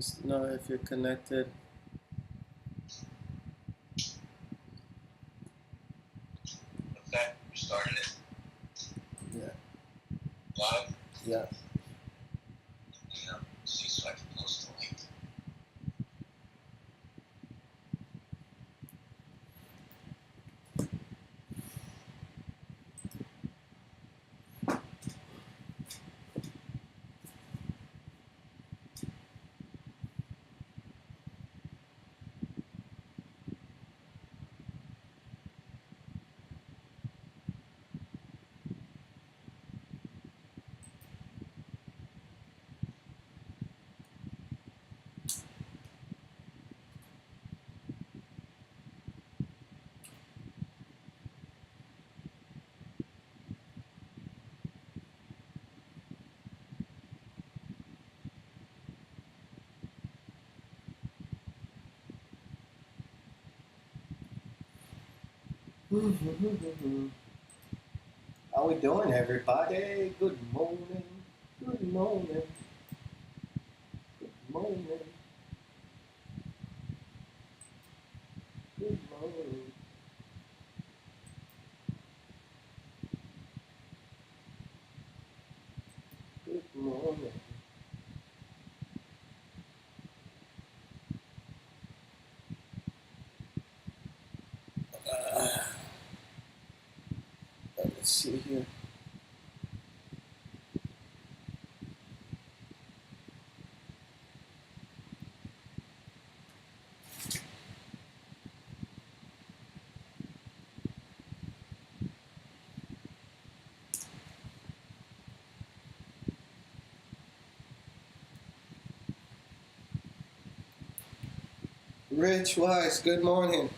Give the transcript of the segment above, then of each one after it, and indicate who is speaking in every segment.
Speaker 1: Just know if you're connected.
Speaker 2: Okay, we started it.
Speaker 1: Yeah.
Speaker 2: Live?
Speaker 1: Yeah.
Speaker 2: Yeah. See, so I can post the link.
Speaker 1: How we doing, everybody? Good morning. Good morning. Good morning. Good morning. Good morning. Let's see here. Rich Wise, good morning.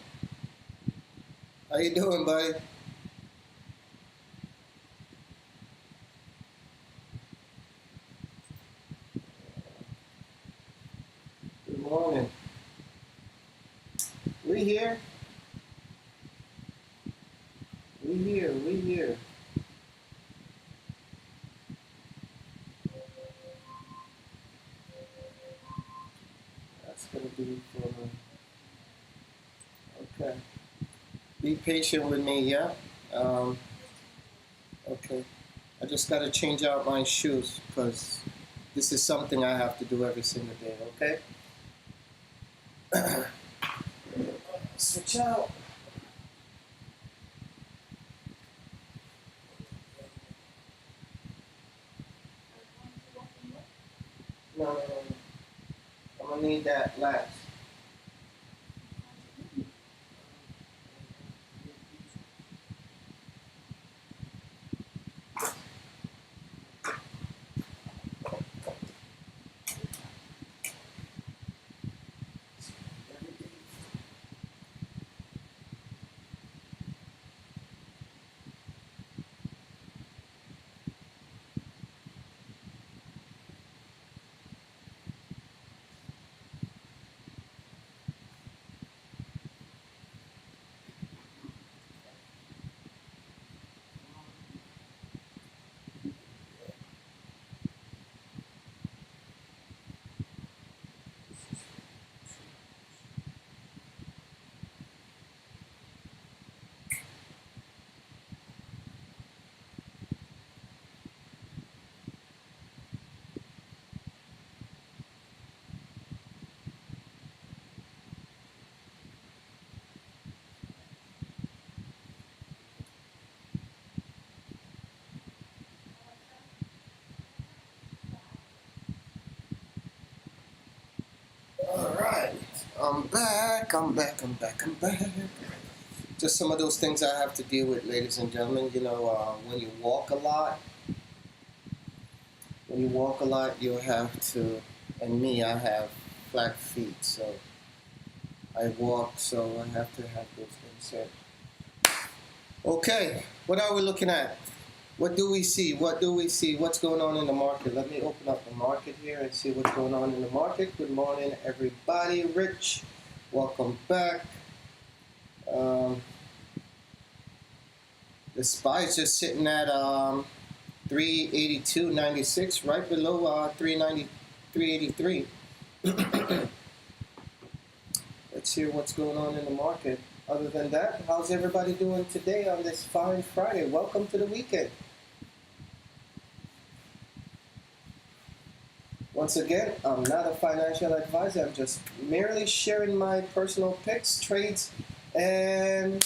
Speaker 1: How you doing, buddy? Good morning. We here? We here. We here. That's gonna be for. Okay. Be patient with me, yeah. Okay. I just gotta change out my shoes because this is something I have to do every single day. Okay. Switch out. No, no, no, no. I'm gonna need that last. All right. I'm back. I'm back. I'm back. I'm back. Just some of those things I have to deal with, ladies and gentlemen. You know, when you walk a lot, you have to. And me, I have flat feet, so I walk, so I have to have those things set. Okay, what are we looking at? What do we see? What do we see? What's going on in the market? Let me open up the market here and see what's going on in the market. Good morning, everybody. Rich, welcome back. The SPY is just sitting at 382.96, right below 383. Let's hear what's going on in the market. Other than that, how's everybody doing today on this fine Friday? Welcome to the weekend. Once again, I'm not a financial advisor. I'm just merely sharing my personal picks, trades, and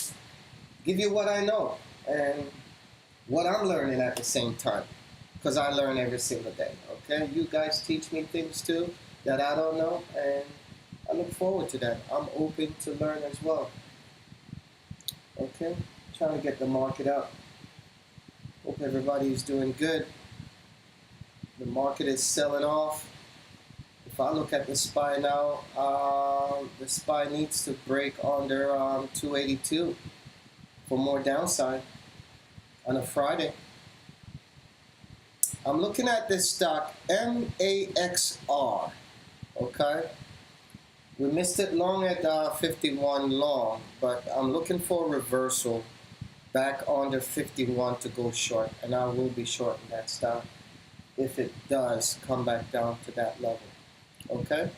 Speaker 1: give you what I know and what I'm learning at the same time. Because I learn every single day, okay? You guys teach me things too that I don't know, and I look forward to that. I'm open to learn as well. Okay? Trying to get the market up. Hope everybody's doing good. The market is selling off. If I look at the SPY now, the SPY needs to break under 282 for more downside on a Friday. I'm looking at this stock, MAXR, okay? We missed it long at 51 long, but I'm looking for a reversal back under 51 to go short, and I will be shorting that stock if it does come back down to that level, okay?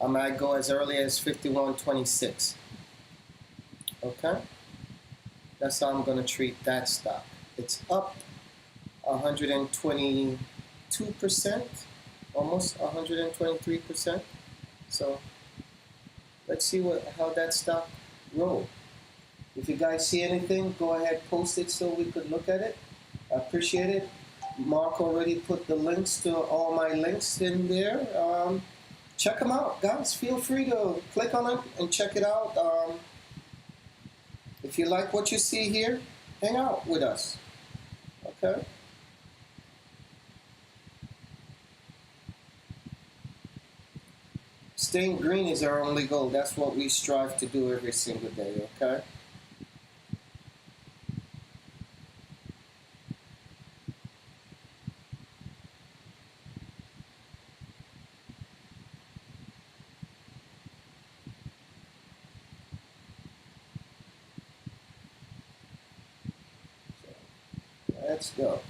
Speaker 1: I might go as early as 51.26, okay? That's how I'm going to treat that stock. It's up 122%, almost 123%. So let's see how that stock roll. If you guys see anything, go ahead, post it so we could look at it. I appreciate it. Mark already put the links to all my links in there. Check them out, guys. Feel free to click on it and check it out. If you like what you see here, hang out with us. Okay? Staying green is our only goal. That's what we strive to do every single day, okay? So, let's go.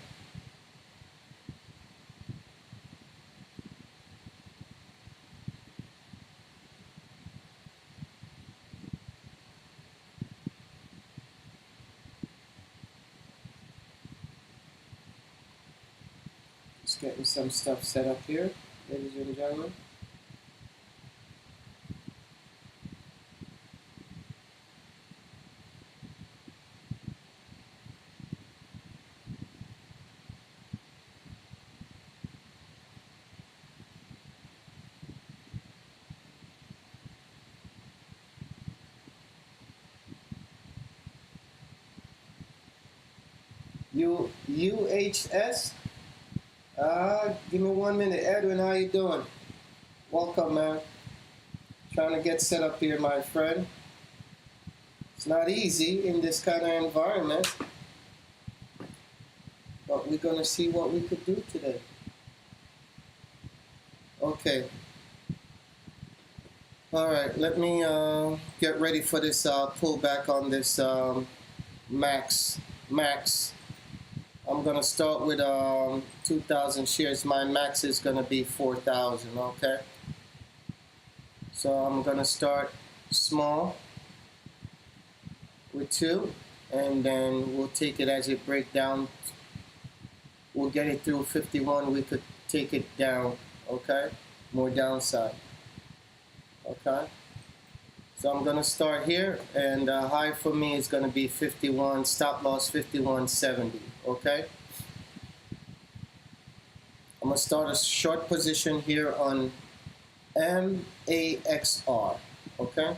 Speaker 1: Just getting some stuff set up here, ladies and gentlemen. UHS? Give me 1 minute. Edwin, how you doing? Welcome, man. Trying to get set up here, my friend. It's not easy in this kind of environment, but we're going to see what we could do today. Okay. All right, let me get ready for this pullback on this max. I'm going to start with 2,000 shares. My max is going to be 4,000, okay? So I'm going to start small with 2, and then we'll take it as it breaks down. We'll get it through 51. We could take it down, okay? More downside, okay? So I'm going to start here, and high for me is going to be 51, stop loss 51.70, okay? I'm going to start a short position here on MAXR, okay?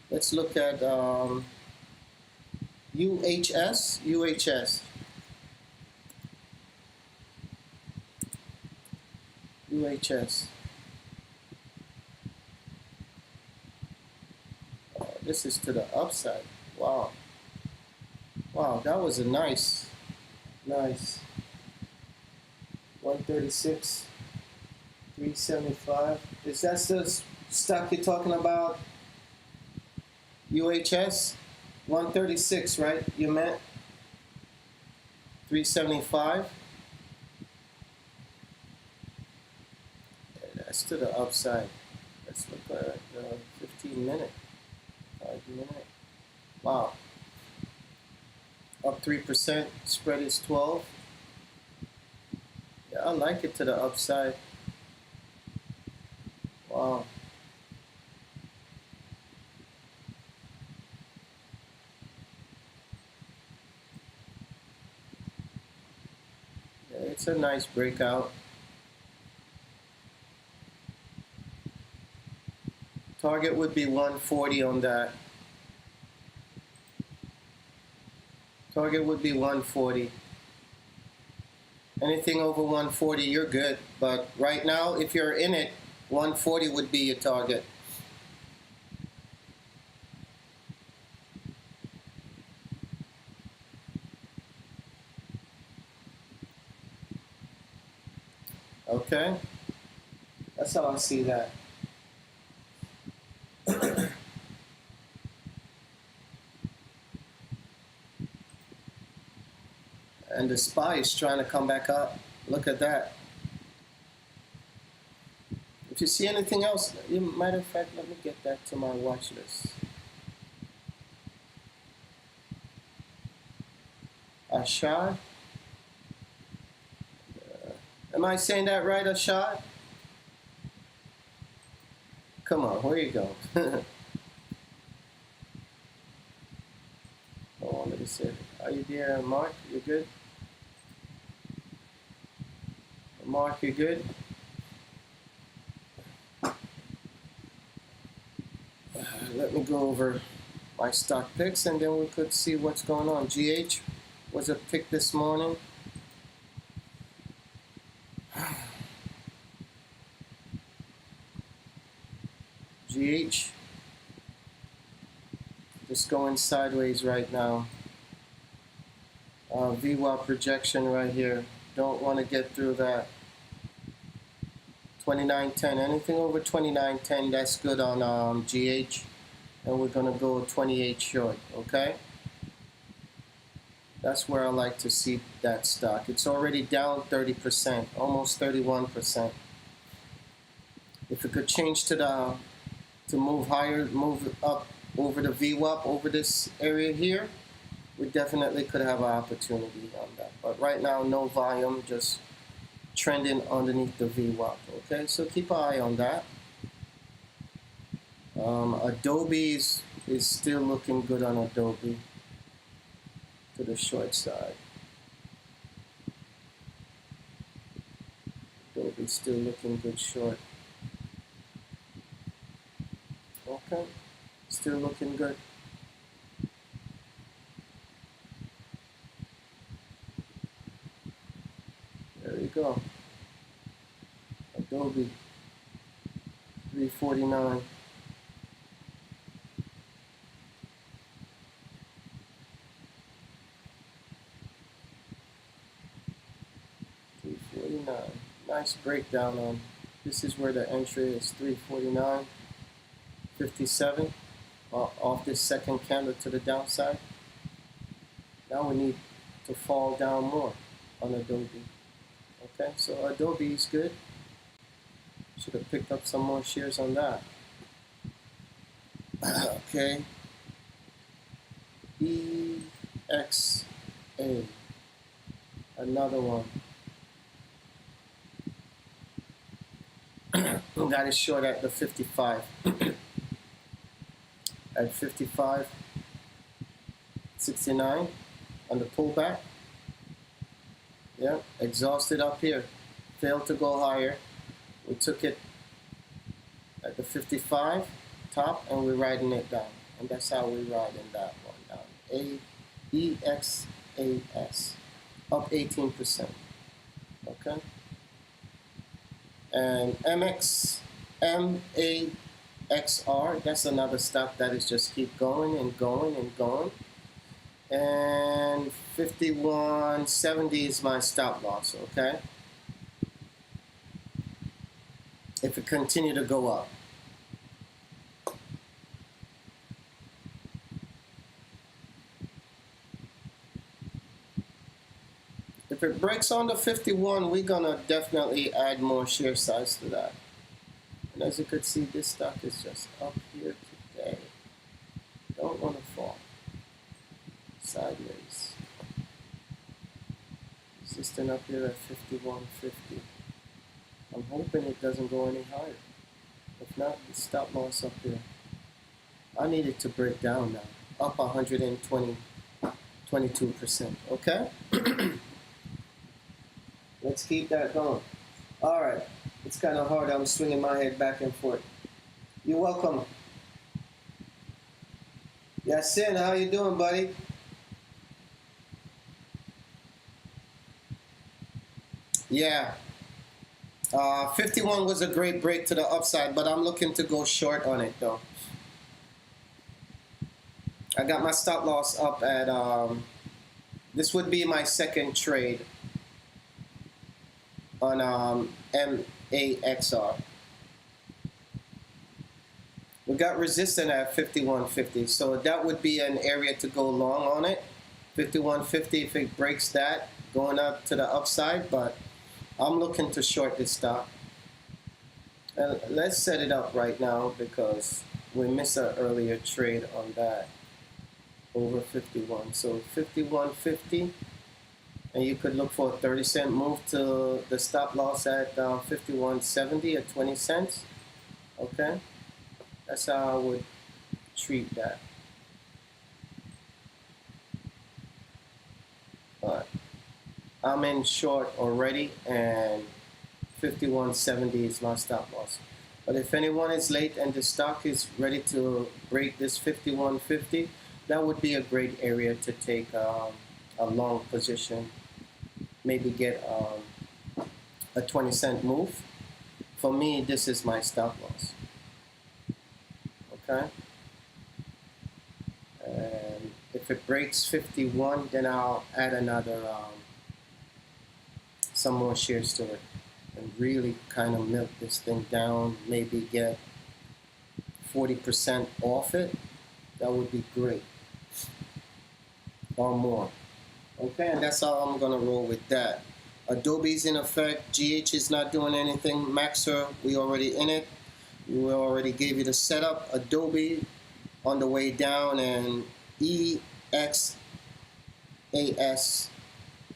Speaker 1: Let's look at UHS. This is to the upside. Wow. Wow, that was a nice. 136, 375. Is that the stock you're talking about? UHS? 136, right? You meant 375. That's to the upside. Let's look at the 15-minute, 5-minute. Wow. Up 3%, spread is 12. Yeah, I like it to the upside. Wow. Yeah, it's a nice breakout. Target would be 140 on that. Target would be 140. Anything over 140, you're good. But right now, if you're in it, 140 would be your target. Okay? That's how I see that. And the SPY is trying to come back up. Look at that. If you see anything else, matter of fact, let me get that to my watch list. Ashad? Am I saying that right, Ashad? Come on, where you go? Oh, let me see. Are you there, Mark? You good? Mark, you good? Let me go over my stock picks and then we could see what's going on. GH was a pick this morning. GH just going sideways right now. VWAP projection right here. Don't want to get through that. 29.10. Anything over 29.10, that's good on GH. And we're going to go 28 short, okay? That's where I like to see that stock. It's already down 30%, almost 31%. If it could change to move higher, move up over the VWAP, over this area here, we definitely could have an opportunity on that. But right now, no volume, just trending underneath the VWAP, okay? So keep an eye on that. Adobe is still looking good on Adobe to the short side. Adobe still looking good short. Okay, still looking good. There you go. Adobe 349. Nice breakdown on. This is where the entry is. 349.57 off this second candle to the downside. Now we need to fall down more on Adobe. Okay, so Adobe is good. Should have picked up some more shares on that. Okay. EXA. Another one. Got it short at the 55. At 55.69 on the pullback. Yeah, exhausted up here. Failed to go higher. We took it at the 55 top and we're riding it down. And that's how we're riding that one down. EXAS. Up 18%. Okay. And MAXR, that's another stock that is just keep going and going and going. And 51.70 is my stop loss, okay? If it continue to go up. If it breaks on the 51, we're gonna definitely add more share size to that. And as you can see, this stock is just up here today. Don't want to fall sideways. Resistant up here at 51.50. I'm hoping it doesn't go any higher. If not, the stop loss up here. I need it to break down now. Up 22%. Okay? Let's keep that going. All right. It's kind of hard. I'm swinging my head back and forth. You're welcome. Yasin, how you doing, buddy? Yeah. 51 was a great break to the upside, but I'm looking to go short on it, though. I got my stop loss up at, this would be my second trade on MAXR. We got resistance at 51.50, so that would be an area to go long on it. 51.50 if it breaks that, going up to the upside, but I'm looking to short this stock. And let's set it up right now because we missed an earlier trade on that over 51. So 51.50, and you could look for a 30-cent move to the stop loss at 51.70 at 20 cents. Okay, that's how I would treat that. But I'm in short already, and 51.70 is my stop loss. But if anyone is late and the stock is ready to break this 51.50, that would be a great area to take a long position. Maybe get a 20-cent move. For me, this is my stop loss. Okay? And if it breaks 51, then I'll add another some more shares to it and really kind of milk this thing down, maybe get 40% off it. That would be great, or more. Okay, and that's how I'm gonna roll with that. Adobe's in effect. GH is not doing anything. MAXR, we already in it. We already gave you the setup. Adobe on the way down, and EXAS,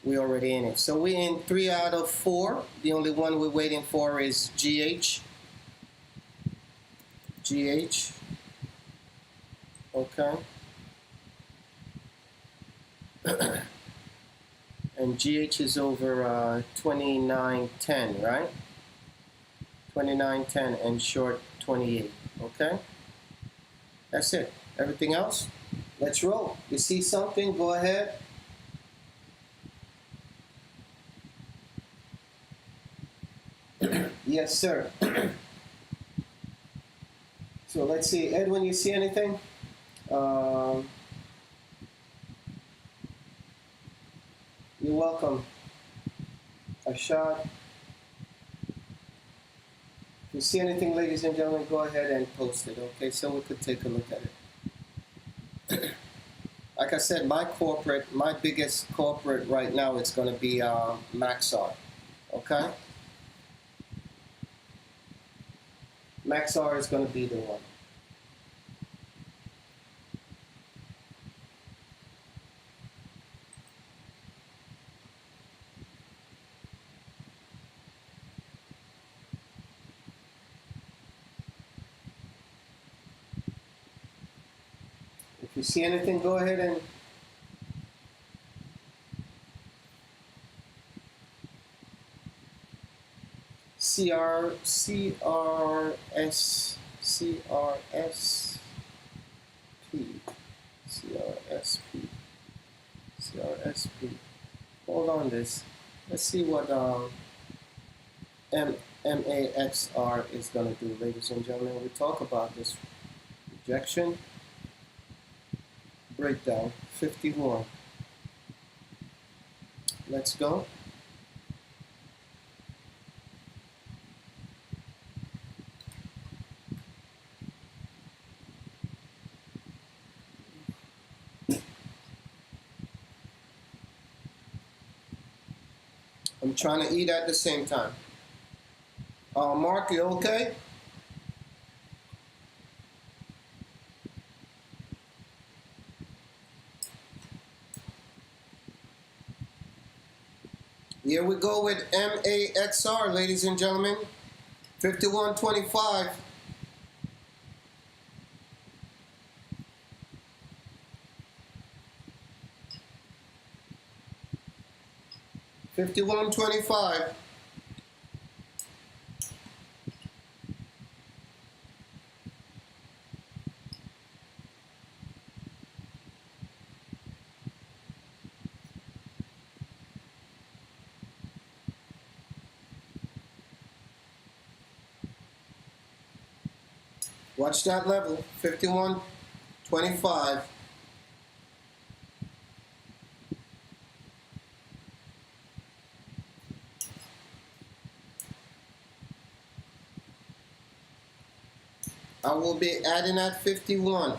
Speaker 1: we already in it. So we're in 3 out of 4. The only one we're waiting for is GH. Okay. And GH is over 29.10, right? 29.10 and short 28. Okay. That's it. Everything else, let's roll. You see something? Go ahead. Yes, sir. So let's see. Edwin, you see anything? You're welcome. A shot. If you see anything, ladies and gentlemen, go ahead and post it, okay? So we could take a look at it. Like I said, my biggest corporate right now, it's going to be MAXR, okay? MAXR is going to be the one. If you see anything, go ahead and CRSP. Hold on this. Let's see what MAXR is going to do, ladies and gentlemen. We talk about this rejection. Breakdown 51. Let's go. I'm trying to eat at the same time. Mark, you okay? Here we go with MAXR, ladies and gentlemen. 51.25. $51.25. Watch that level, 51.25. I will be adding at 51.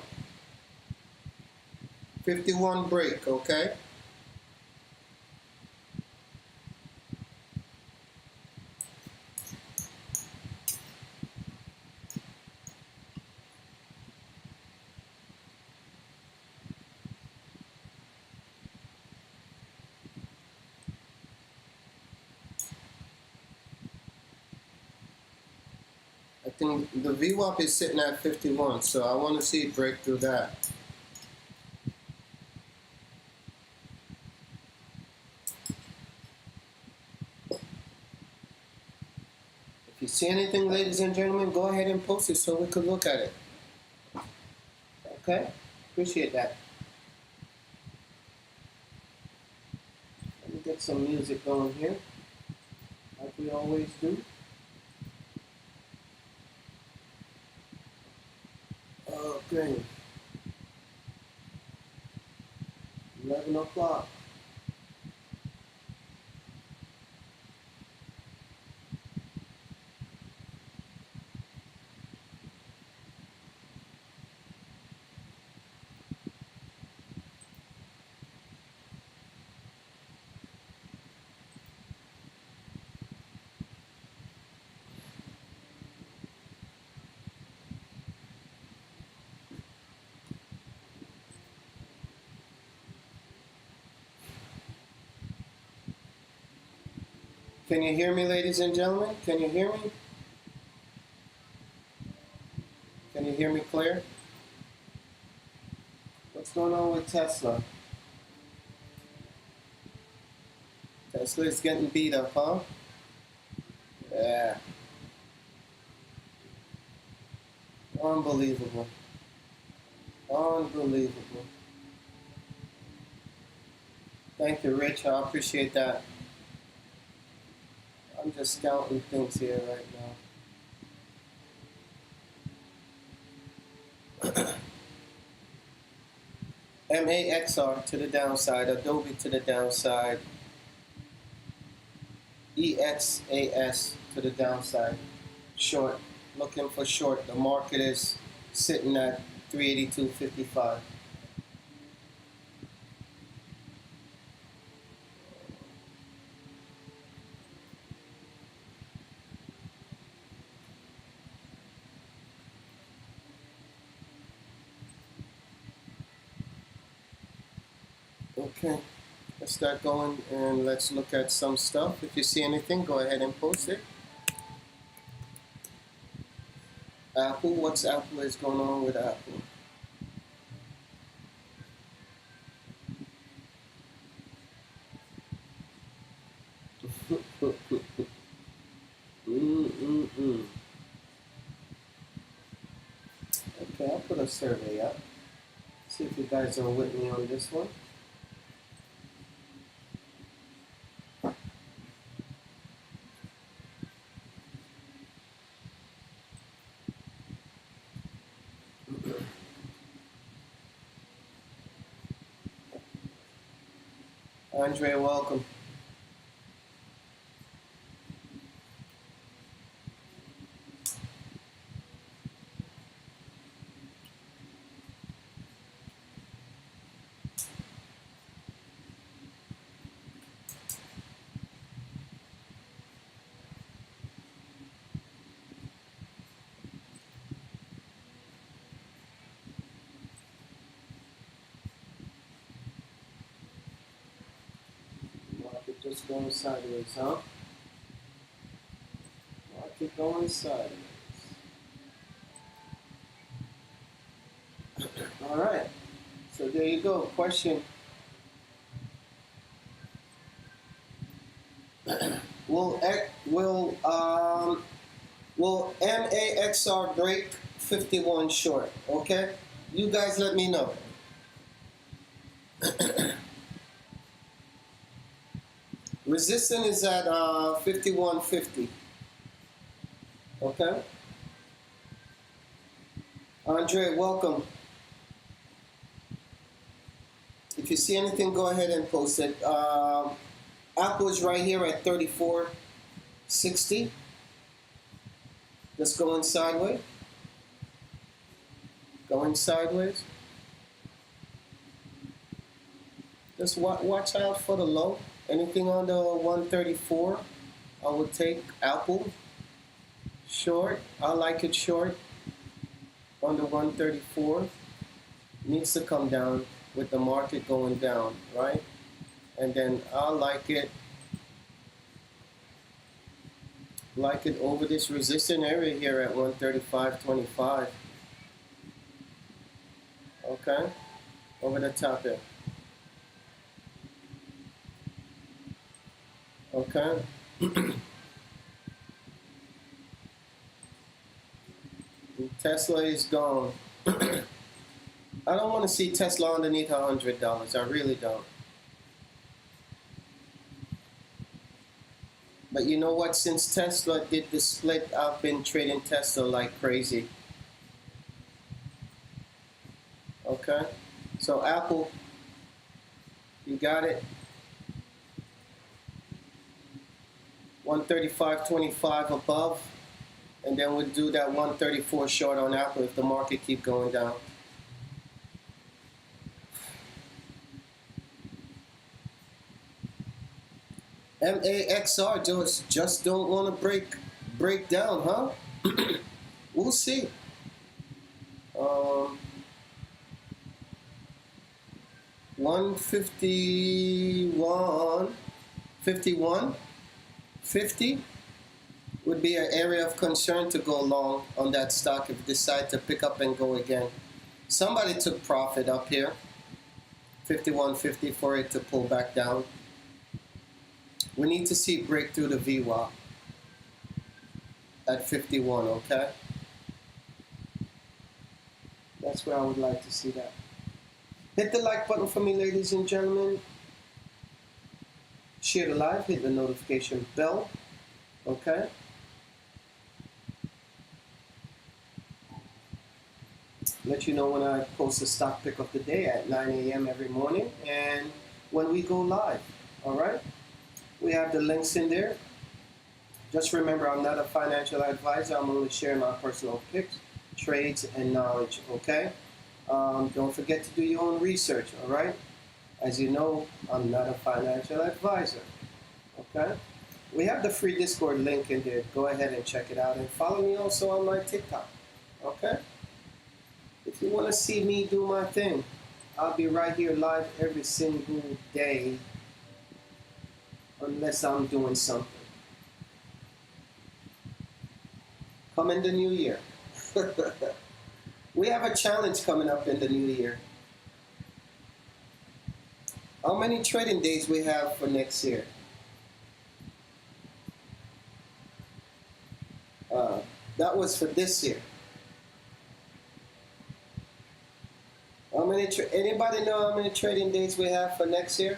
Speaker 1: 51 break, okay? I think the VWAP is sitting at 51, so I want to see it break through that. If you see anything, ladies and gentlemen, go ahead and post it so we could look at it. Okay? Appreciate that. Let me get some music going here, like we always do. Okay. 11 o'clock. Can you hear me, ladies and gentlemen? Can you hear me? Can you hear me clear? What's going on with Tesla? Tesla is getting beat up, huh? Yeah. Unbelievable. Unbelievable. Thank you, Rich. I appreciate that. I'm just scouting things here right now. MAXR to the downside, Adobe to the downside, EXAS to the downside. Short, looking for short. The market is sitting at 382.55. Okay, let's start going and let's look at some stuff. If you see anything, go ahead and post it. Apple, what's Apple is going on with Apple? Okay, I'll put a survey up. See if you guys are with me on this one. Andre, welcome. Just going sideways, huh? Market going sideways. All right. So there you go. Question. Will MAXR break 51 short? Okay. You guys let me know. Resistance is at 51.50. Okay. Andre, welcome. If you see anything, go ahead and post it. Apple is right here at 34.60. Just going sideways. Going sideways. Just watch out for the low. Anything under 134, I would take Apple. Short, I like it short. Under 134. Needs to come down with the market going down, right? And then I like it over this resistance area here at 135.25. Okay, over the top there. Okay. Tesla is gone. I don't want to see Tesla underneath $100. I really don't. But you know what? Since Tesla did the split, I've been trading Tesla like crazy. Okay. So Apple, you got it. 135.25 above. And then we'll do that 134 short on Apple if the market keep going down. MAXR just don't want to break down, huh? We'll see. 51.50 would be an area of concern to go long on that stock if you decide to pick up and go again. Somebody took profit up here, 51.50 for it to pull back down. We need to see break through the VWAP at 51, okay? That's where I would like to see that. Hit the like button for me, ladies and gentlemen. Share the live, hit the notification bell, okay? Let you know when I post a stock pick of the day at 9 a.m. every morning and when we go live, all right? We have the links in there. Just remember, I'm not a financial advisor. I'm only sharing my personal picks, trades, and knowledge, okay? Don't forget to do your own research, all right? As you know, I'm not a financial advisor, okay? We have the free Discord link in there. Go ahead and check it out. And follow me also on my TikTok, okay? If you want to see me do my thing, I'll be right here live every single day unless I'm doing something. Come in the new year. We have a challenge coming up in the new year. How many trading days we have for next year? That was for this year. How many? Anybody know how many trading days we have for next year?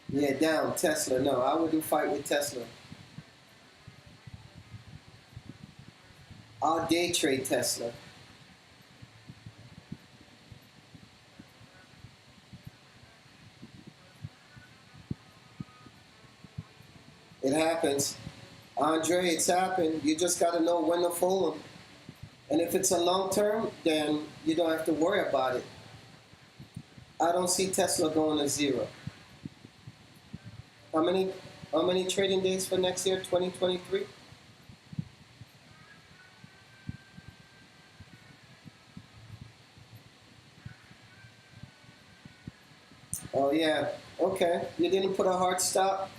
Speaker 1: Yeah, down. Tesla. No, I wouldn't fight with Tesla. I'll day trade Tesla. It happens. Andre, it's happened. You just got to know when to fold them. And if it's a long term, then you don't have to worry about it. I don't see Tesla going to zero. How many trading days for next year, 2023? Oh yeah. Okay. You didn't put a hard stop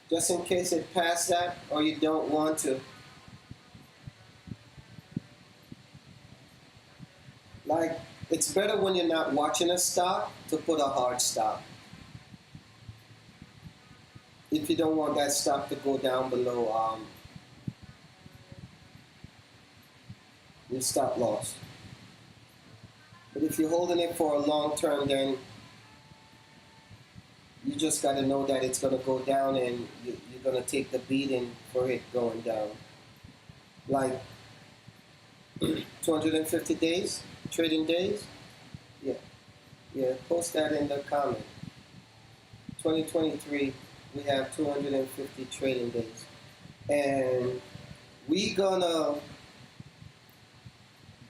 Speaker 1: just in case it passed that, or you don't want to. Like, it's better when you're not watching a stock to put a hard stop. If you don't want that stock to go down below your stop loss. But if you're holding it for a long term, then you just got to know that it's going to go down and you're going to take the beating for it going down. Like 250 days, trading days. Yeah, yeah. Post that in the comment. 2023, we have 250 trading days, and we gonna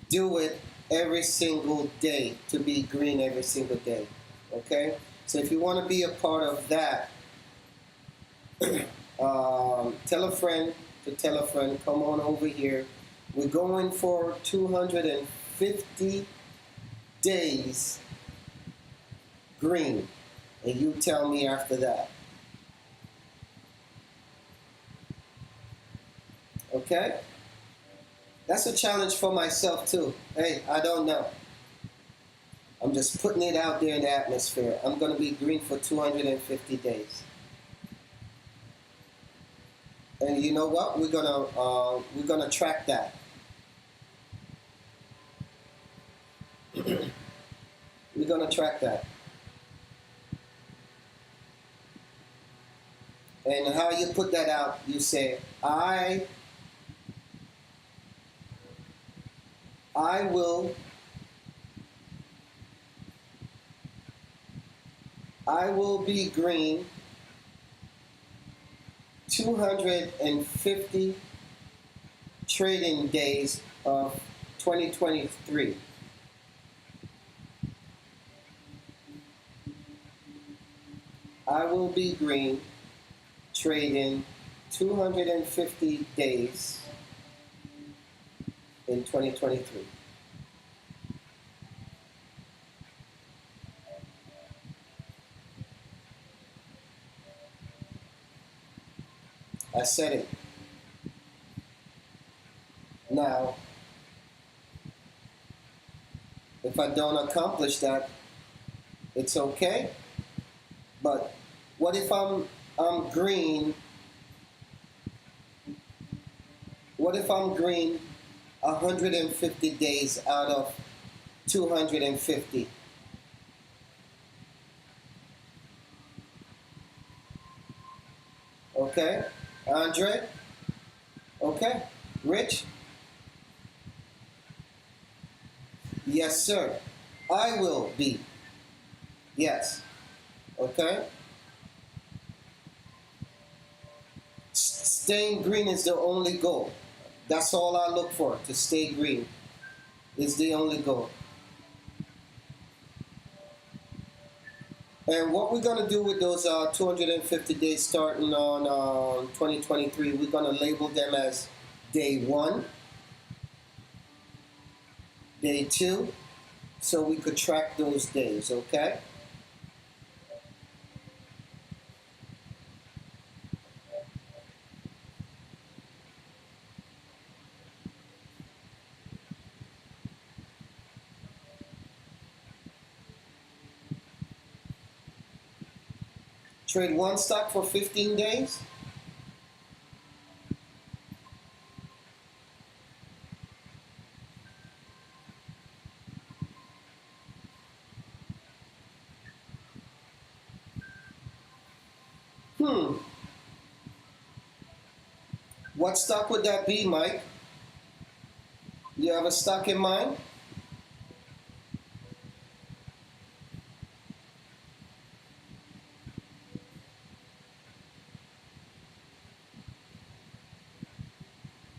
Speaker 1: do it every single day to be green every single day. Okay, so if you want to be a part of that, tell a friend to tell a friend, come on over here. We're going for 250 days green, and you tell me after that. Okay? That's a challenge for myself too. Hey, I don't know. I'm just putting it out there in the atmosphere. I'm going to be green for 250 days. And you know what? We're gonna track that. We're gonna track that. And how you put that out? You say, I will be green 250 trading days of 2023. I will be green trading 250 days in 2023. I said it. Now, if I don't accomplish that, it's okay. But what if I'm green? What if I'm green 150 days out of 250? Okay, Andre? Okay, Rich? Yes, sir. I will be. Yes. Okay? Staying green is the only goal. That's all I look for, to stay green is the only goal. And what we're going to do with those 250 days starting on 2023, we're going to label them as day 1, day 2, so we could track those days, okay? Trade one stock for 15 days. What stock would that be, Mike? You have a stock in mind?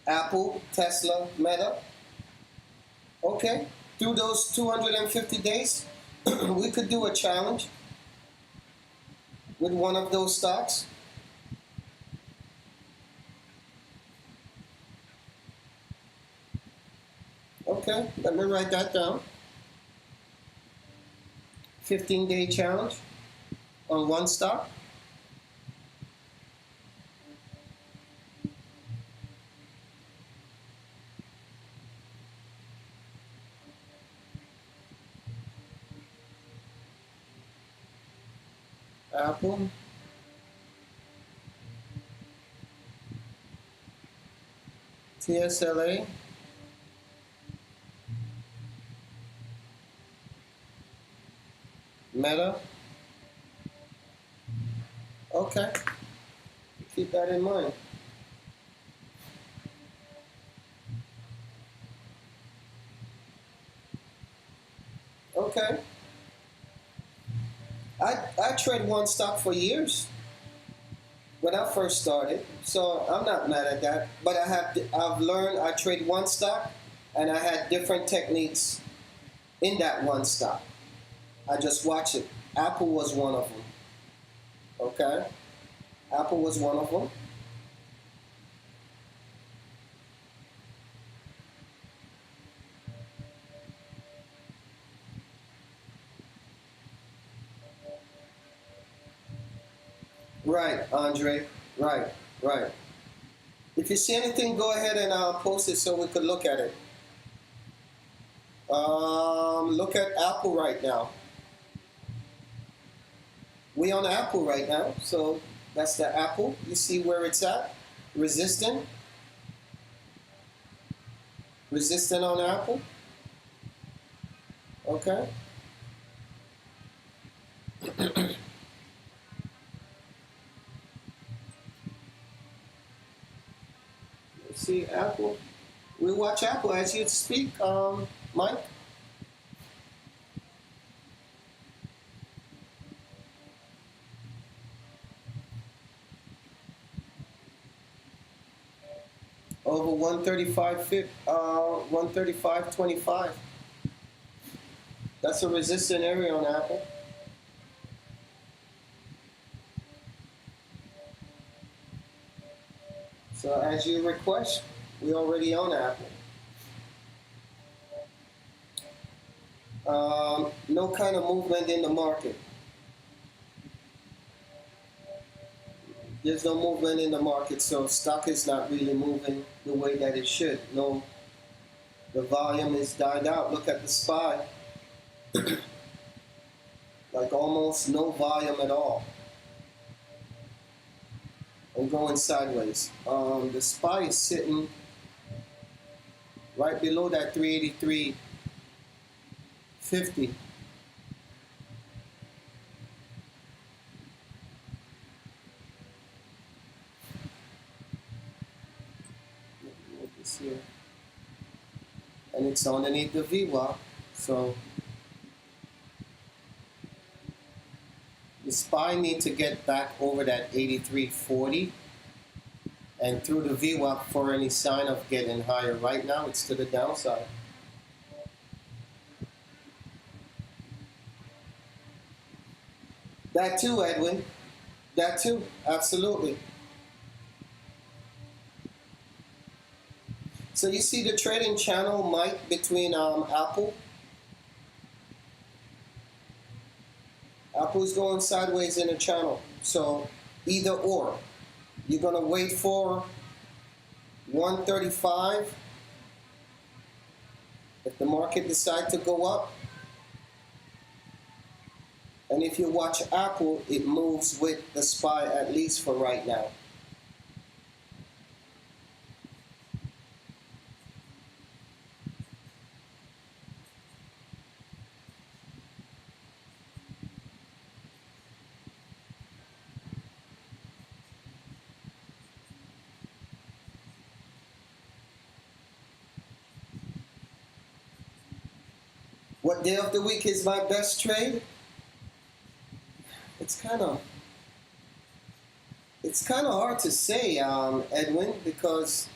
Speaker 1: Apple, Tesla, Meta? Okay, through those 250 days, we could do a challenge with one of those stocks. Okay, let me write that down. 15-day challenge on one stock. Apple. TSLA. Meta. Okay. Keep that in mind. Okay. I trade one stock for years when I first started, so I'm not mad at that. But I've learned I trade one stock, and I had different techniques in that one stock. I just watch it. Apple was one of them. Okay, Apple was one of them. Right, Andre. Right, right. If you see anything, go ahead and post it so we could look at it. Look at Apple right now. We on Apple right now, so that's the Apple. You see where it's at? Resistant. Resistant on Apple. Okay. See Apple. We watch Apple as you speak, Mike. Over 135.25. That's a resistant area on Apple. So as you request, we already own Apple. No kind of movement in the market. There's no movement in the market, so stock is not really moving the way that it should. No, the volume is died out. Look at the SPY. Like almost no volume at all. And going sideways. The SPY is sitting right below that 383.50. This here. And it's underneath the VWAP, so the SPY need to get back over that 83.40 and through the VWAP for any sign of getting higher. Right now it's to the downside. That too, Edwin. That too, absolutely. So you see the trading channel, Mike, between Apple. Apple's going sideways in the channel. So either or. You're going to wait for 135 if the market decides to go up. And if you watch Apple, it moves with the SPY at least for right now. What day of the week is my best trade? It's kind of hard to say, Edwin, because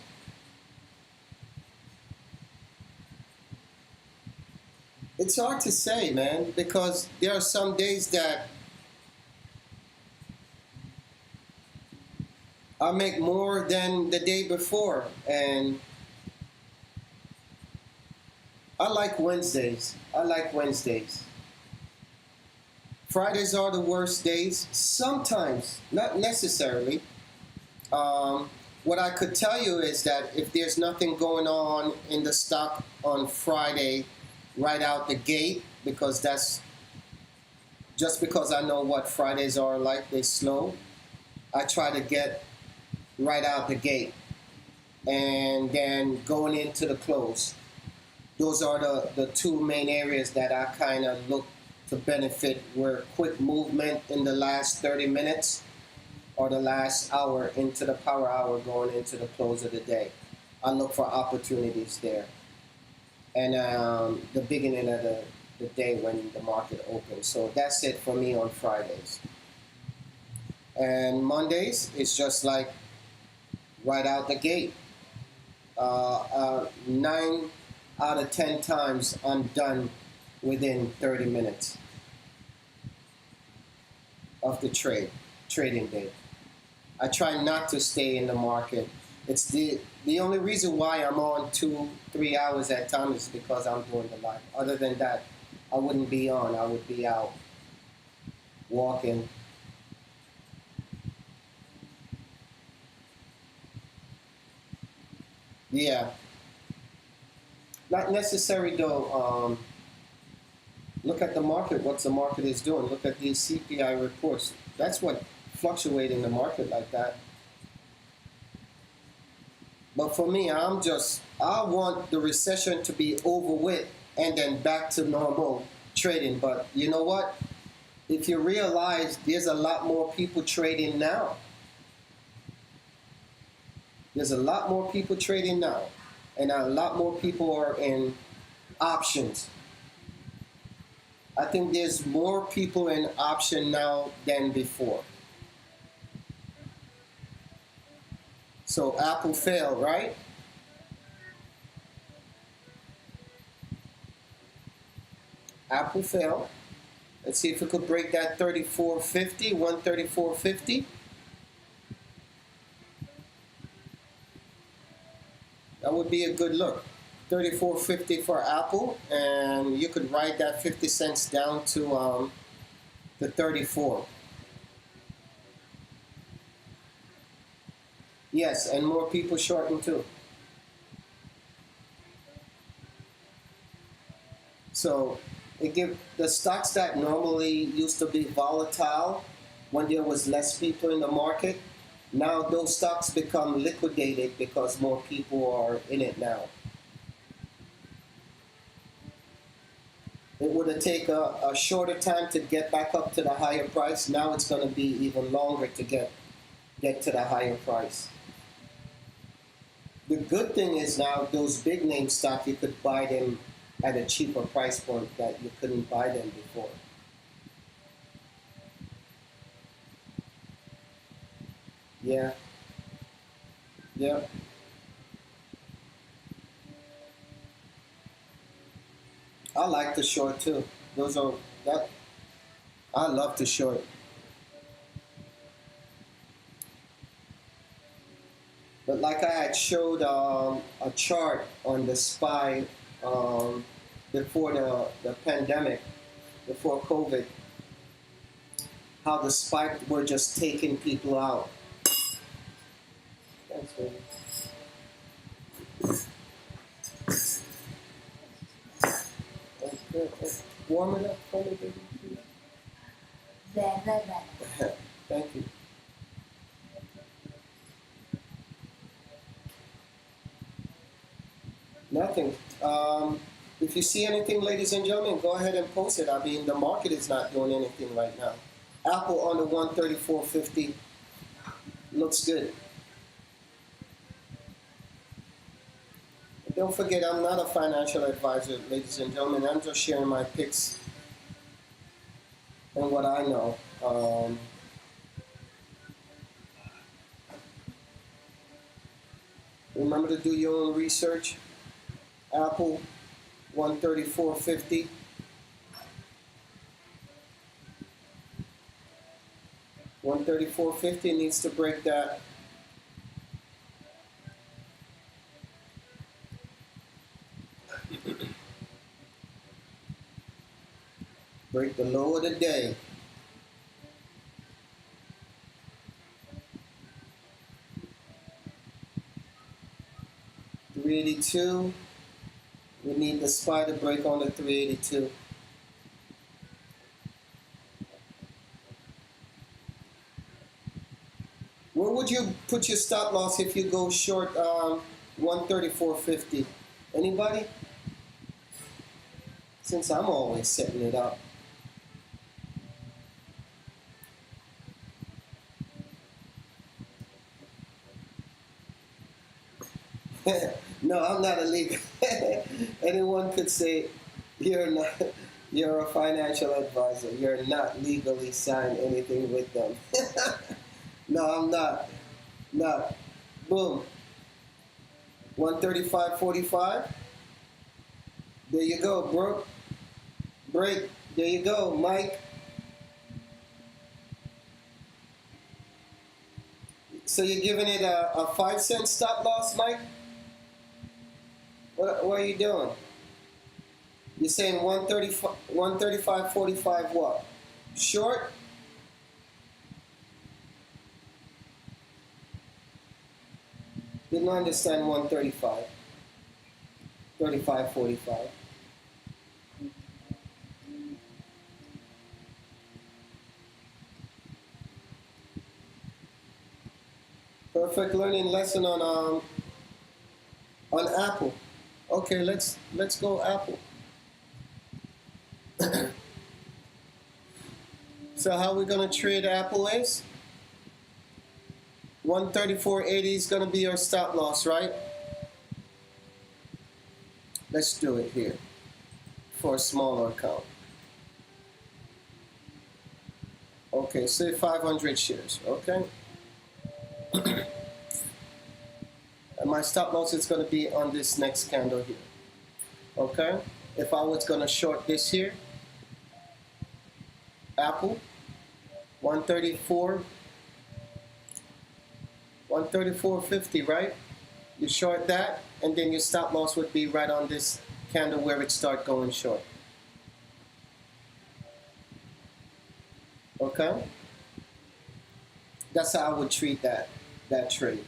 Speaker 1: it's hard to say, man, because there are some days that I make more than the day before, and I like Wednesdays. I like Wednesdays. Fridays are the worst days. Sometimes, not necessarily. What I could tell you is that if there's nothing going on in the stock on Friday, right out the gate, because that's just because I know what Fridays are like, they slow. I try to get right out the gate, and then going into the close. Those are the two main areas that I kind of look to benefit, where quick movement in the last 30 minutes or the last hour into the power hour going into the close of the day. I look for opportunities there. And the beginning of the day when the market opens. So that's it for me on Fridays. And Mondays, it's just like right out the gate. 9 out of 10 times I'm done within 30 minutes of the trading day. I try not to stay in the market. It's the only reason why I'm on 2-3 hours at a time is because I'm doing the live. Other than that, I wouldn't be on. I would be out walking. Yeah. Not necessary though. Look at the market, what the market is doing. Look at these CPI reports. That's what fluctuates in the market like that. But for me, I want the recession to be over with and then back to normal trading. But you know what? If you realize there's a lot more people trading now. There's a lot more people trading now. And a lot more people are in options. I think there's more people in option now than before. So Apple failed, right? Apple failed. Let's see if we could break that 34.50, 134.50. That would be a good look. 34.50 for Apple, and you could write that 50 cents down to the 34. Yes, and more people shorting too. So it give the stocks that normally used to be volatile when there was less people in the market. Now those stocks become liquidated because more people are in it now. It would have taken a shorter time to get back up to the higher price. Now it's going to be even longer to get to the higher price. The good thing is now those big name stocks, you could buy them at a cheaper price point that you couldn't buy them before. Yeah. Yeah. I like to short too. I love to short. But like I had showed a chart on the SPY before the pandemic, before COVID, how the SPY were just taking people out. Thanks, baby. That's good. Warm it up for me, baby, please. Thank you. Nothing. If you see anything, ladies and gentlemen, go ahead and post it. I mean, the market is not doing anything right now. Apple on the 134.50 looks good. And don't forget, I'm not a financial advisor, ladies and gentlemen. I'm just sharing my picks and what I know. Remember to do your own research. Apple 134.50. $134.50 needs to break that. Break the low of the day. 382. We need the SPY to break on the 382. Where would you put your stop loss if you go short 134.50? Anybody? Since I'm always setting it up. No, I'm not a legal. Anyone could say you're not. You're a financial advisor. You're not legally signed anything with them. No, I'm not. No. Boom. 135.45. There you go, bro. Break. There you go, Mike. So you're giving it a 5-cent stop loss, Mike? What are you doing? You're saying 135.45 what? Short? Didn't understand 135. 35.45. Perfect learning lesson on Apple. Okay, let's go Apple. So how we're gonna trade Apple is 134.80 is gonna be our stop loss, right? Let's do it here for a smaller account. Okay, say 500 shares, okay? And my stop loss is gonna be on this next candle here, okay? If I was gonna short this here, Apple, 134.50, right? You short that, and then your stop loss would be right on this candle where it start going short. Okay? That's how I would treat that trade.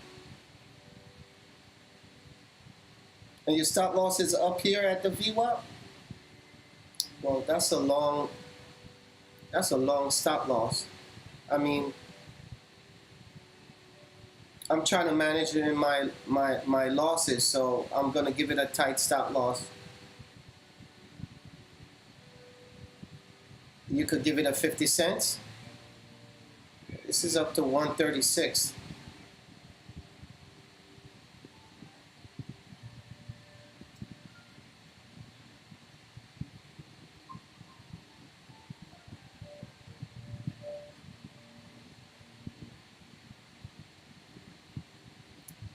Speaker 1: And your stop loss is up here at the VWAP. Well, that's a long stop loss. I mean, I'm trying to manage it in my losses, so I'm gonna give it a tight stop loss. You could give it a 50 cents. This is up to 136.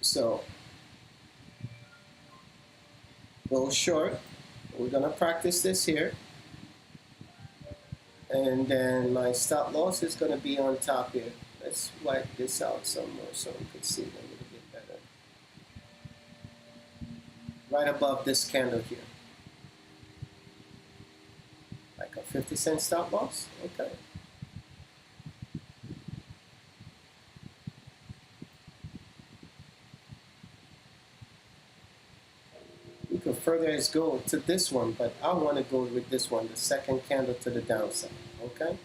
Speaker 1: So go short. We're gonna practice this here. And then my stop loss is gonna be on top here. Let's wipe this out somewhere so we can see it a little bit better. Right above this candle here. Like a 50-cent stop loss, okay. You could further as go to this one, but I want to go with this one, the second candle to the downside, okay?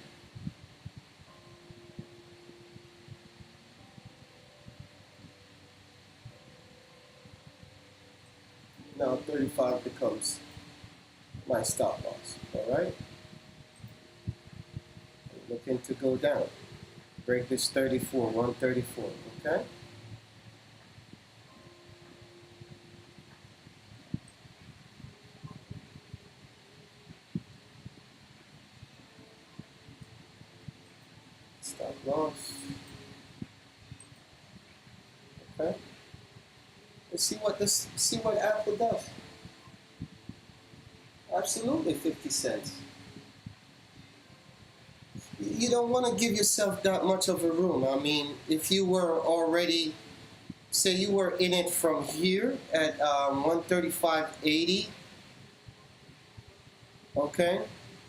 Speaker 1: Now 35 becomes my stop loss, all right? I'm looking to go down. Break this 34, 134, okay? Stop loss. Okay. Let's see what Apple does. Absolutely 50 cents. You don't want to give yourself that much of a room. I mean, if you were already, say you were in it from here at 135.80, okay?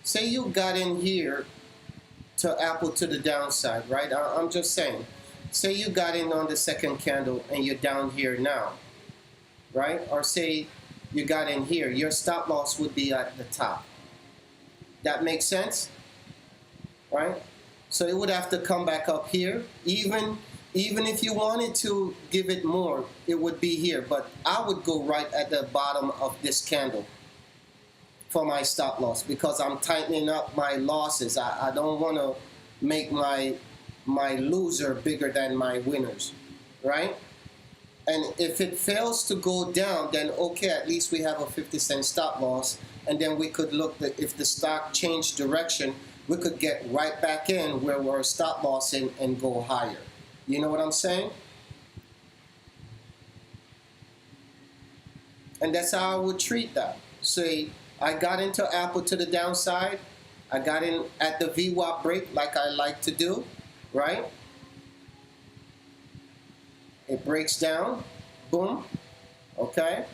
Speaker 1: Say you got in here to Apple to the downside, right? I'm just saying. Say you got in on the second candle and you're down here now. right? Or say you got in here, your stop loss would be at the top. That makes sense, right? So it would have to come back up here. Even if you wanted to give it more, it would be here. But I would go right at the bottom of this candle for my stop loss because I'm tightening up my losses. I don't want to make my loser bigger than my winners, right? And if it fails to go down, then okay, at least we have a 50-cent stop loss. And then we could look that if the stock changed direction, we could get right back in where we're stop lossing and go higher. You know what I'm saying? And that's how I would treat that. Say, I got into Apple to the downside. I got in at the VWAP break like I like to do, right? It breaks down, boom, okay?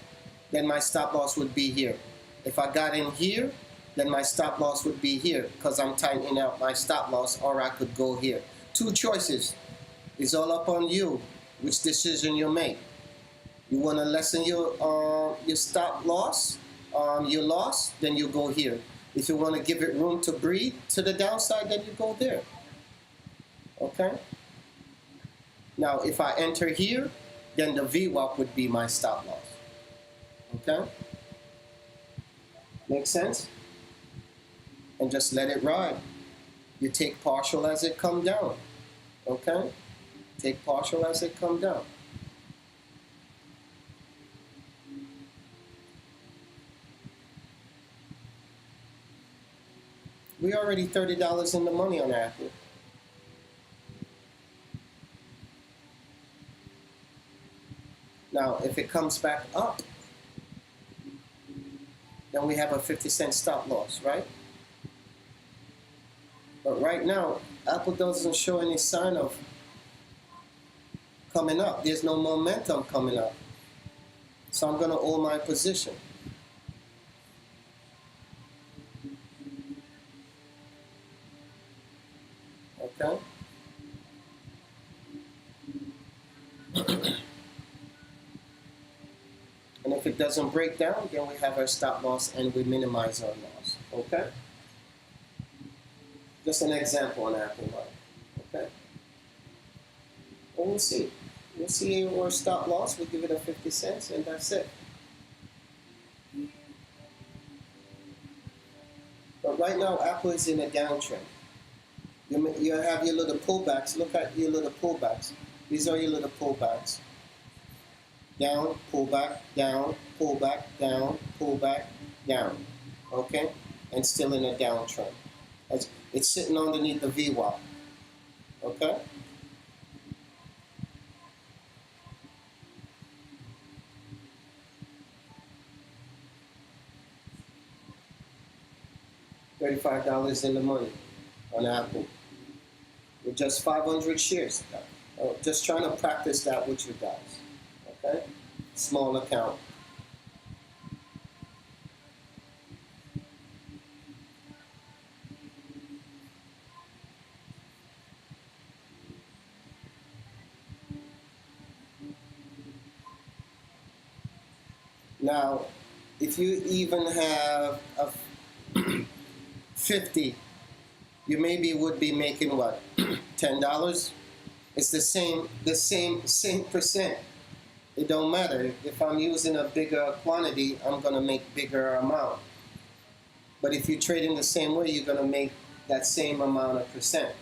Speaker 1: Then my stop loss would be here. If I got in here, then my stop loss would be here because I'm tightening out my stop loss, or I could go here. Two choices. It's all up on you, which decision you make. You want to lessen your stop loss, your loss, then you go here. If you want to give it room to breathe to the downside, then you go there. Okay? Now, if I enter here, then the VWAP would be my stop loss. Okay? Make sense? And just let it ride. You take partial as it come down. Okay? Take partial as it come down. We already $30 in the money on Apple. Now, if it comes back up, then we have a 50-cent stop loss, right? But right now, Apple doesn't show any sign of coming up. There's no momentum coming up. So I'm going to hold my position. Okay? And if it doesn't break down, then we have our stop loss and we minimize our loss. Okay? Just an example on Apple Live. Okay? And we'll see. We'll see our stop loss. We'll give it a 50 cents and that's it. But right now, Apple is in a downtrend. You have your little pullbacks. Look at your little pullbacks. These are your little pullbacks. Down, pullback, down, pullback, down, pullback, down. Okay? And still in a downtrend. It's sitting underneath the VWAP. Okay? $35 in the money on Apple. With just 500 shares. Just trying to practice that with you guys. Okay? Small account. Now, if you even have a 50, you maybe would be making what? $10? It's the same percent. It don't matter. If I'm using a bigger quantity, I'm gonna make bigger amount. But if you trade in the same way, you're gonna make that same amount of percent.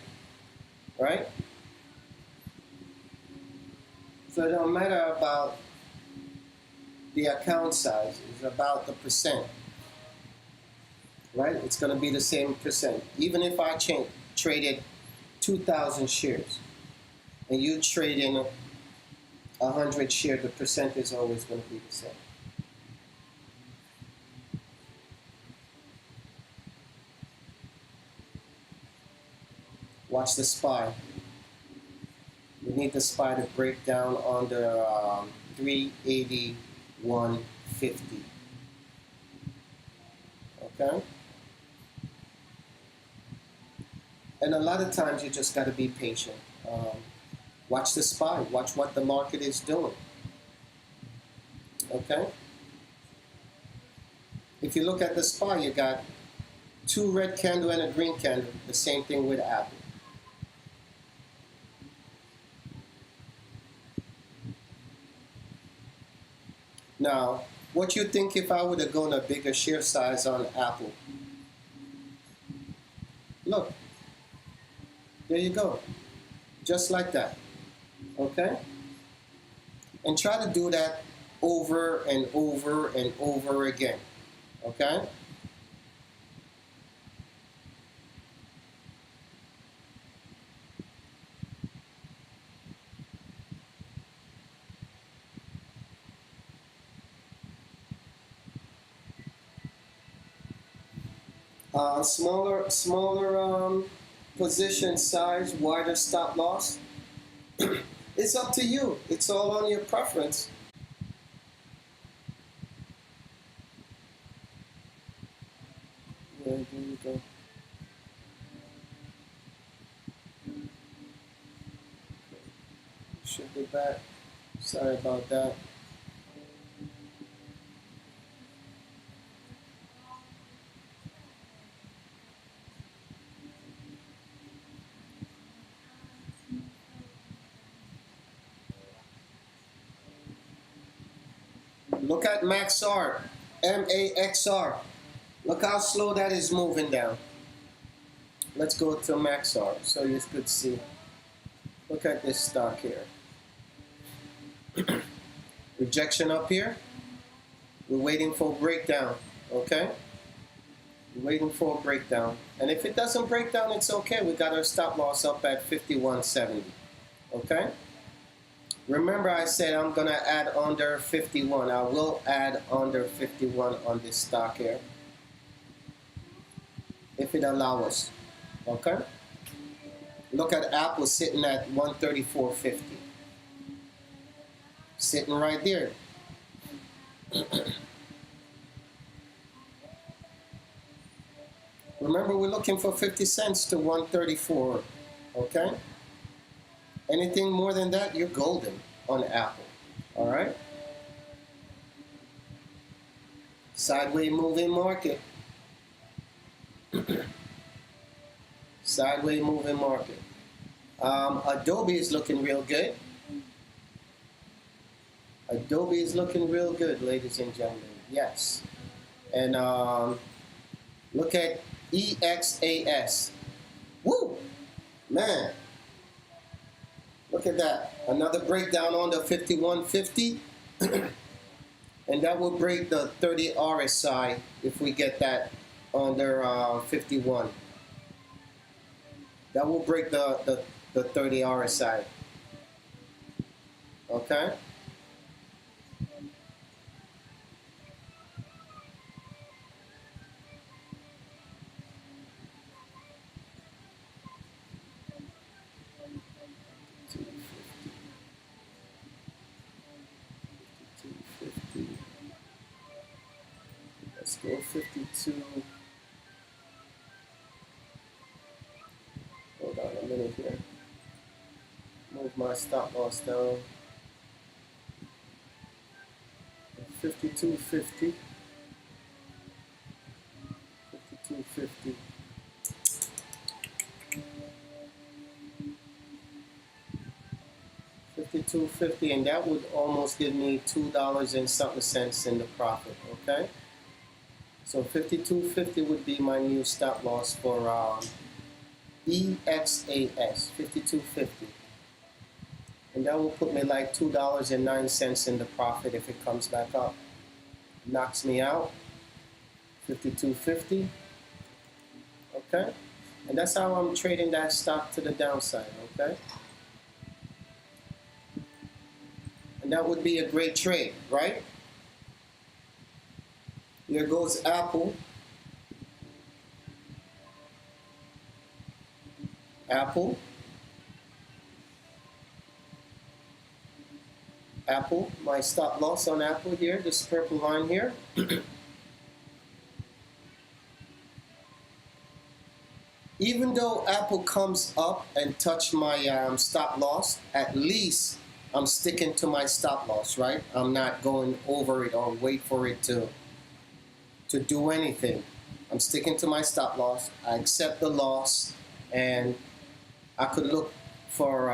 Speaker 1: Right? So it don't matter about the account size, it's about the percent. Right? It's gonna be the same percent. Even if I traded 2,000 shares and you trade in 100 shares, the percent is always going to be the same. Watch the SPY. We need the SPY to break down under 381.50. Okay? And a lot of times you just got to be patient. Watch the SPY. Watch what the market is doing. Okay? If you look at the SPY, you got 2 red candle and a green candle. The same thing with Apple. Now, what you think if I would have gone a bigger share size on Apple? Look, there you go. Just like that. Okay? And try to do that over and over and over again. Okay? Smaller position size, wider stop loss. It's up to you. It's all on your preference. Yeah, there you go. Should be back. Sorry about that. Look at MAXR, MAXR. Look how slow that is moving down. Let's go to MAXR so you could see. Look at this stock here. Rejection up here. We're waiting for a breakdown, okay? We're waiting for a breakdown. And if it doesn't break down, it's okay. We got our stop loss up at 51.70, okay? Remember I said I'm gonna add under 51. I will add under 51 on this stock here, if it allows us, okay? Look at Apple sitting at 134.50. Sitting right there. Remember, we're looking for 50 cents to 134, okay? Anything more than that, you're golden on Apple, all right? Sideways moving market. Sideways moving market. Adobe is looking real good. Adobe is looking real good, ladies and gentlemen. Yes. And look at EXAS. Woo! Man. Look at that. Another breakdown on the 51.50. And that will break the 30 RSI if we get that under 51. That will break the 30 RSI. Okay? Let's go 52. Hold on a minute here. Move my stop loss down. 52.50. 52.50. 52.50, and that would almost give me $2 and something cents in the profit. Okay. So 52.50 would be my new stop loss for EXAS, 52.50. And that will put me like $2.09 in the profit if it comes back up. Knocks me out, 52.50. Okay? And that's how I'm trading that stock to the downside, okay? And that would be a great trade, right? Here goes Apple. Apple. Apple, my stop loss on Apple here, this purple line here. Even though Apple comes up and touch my stop loss, at least I'm sticking to my stop loss, right? I'm not going over it or wait for it to do anything. I'm sticking to my stop loss. I accept the loss, and I could look for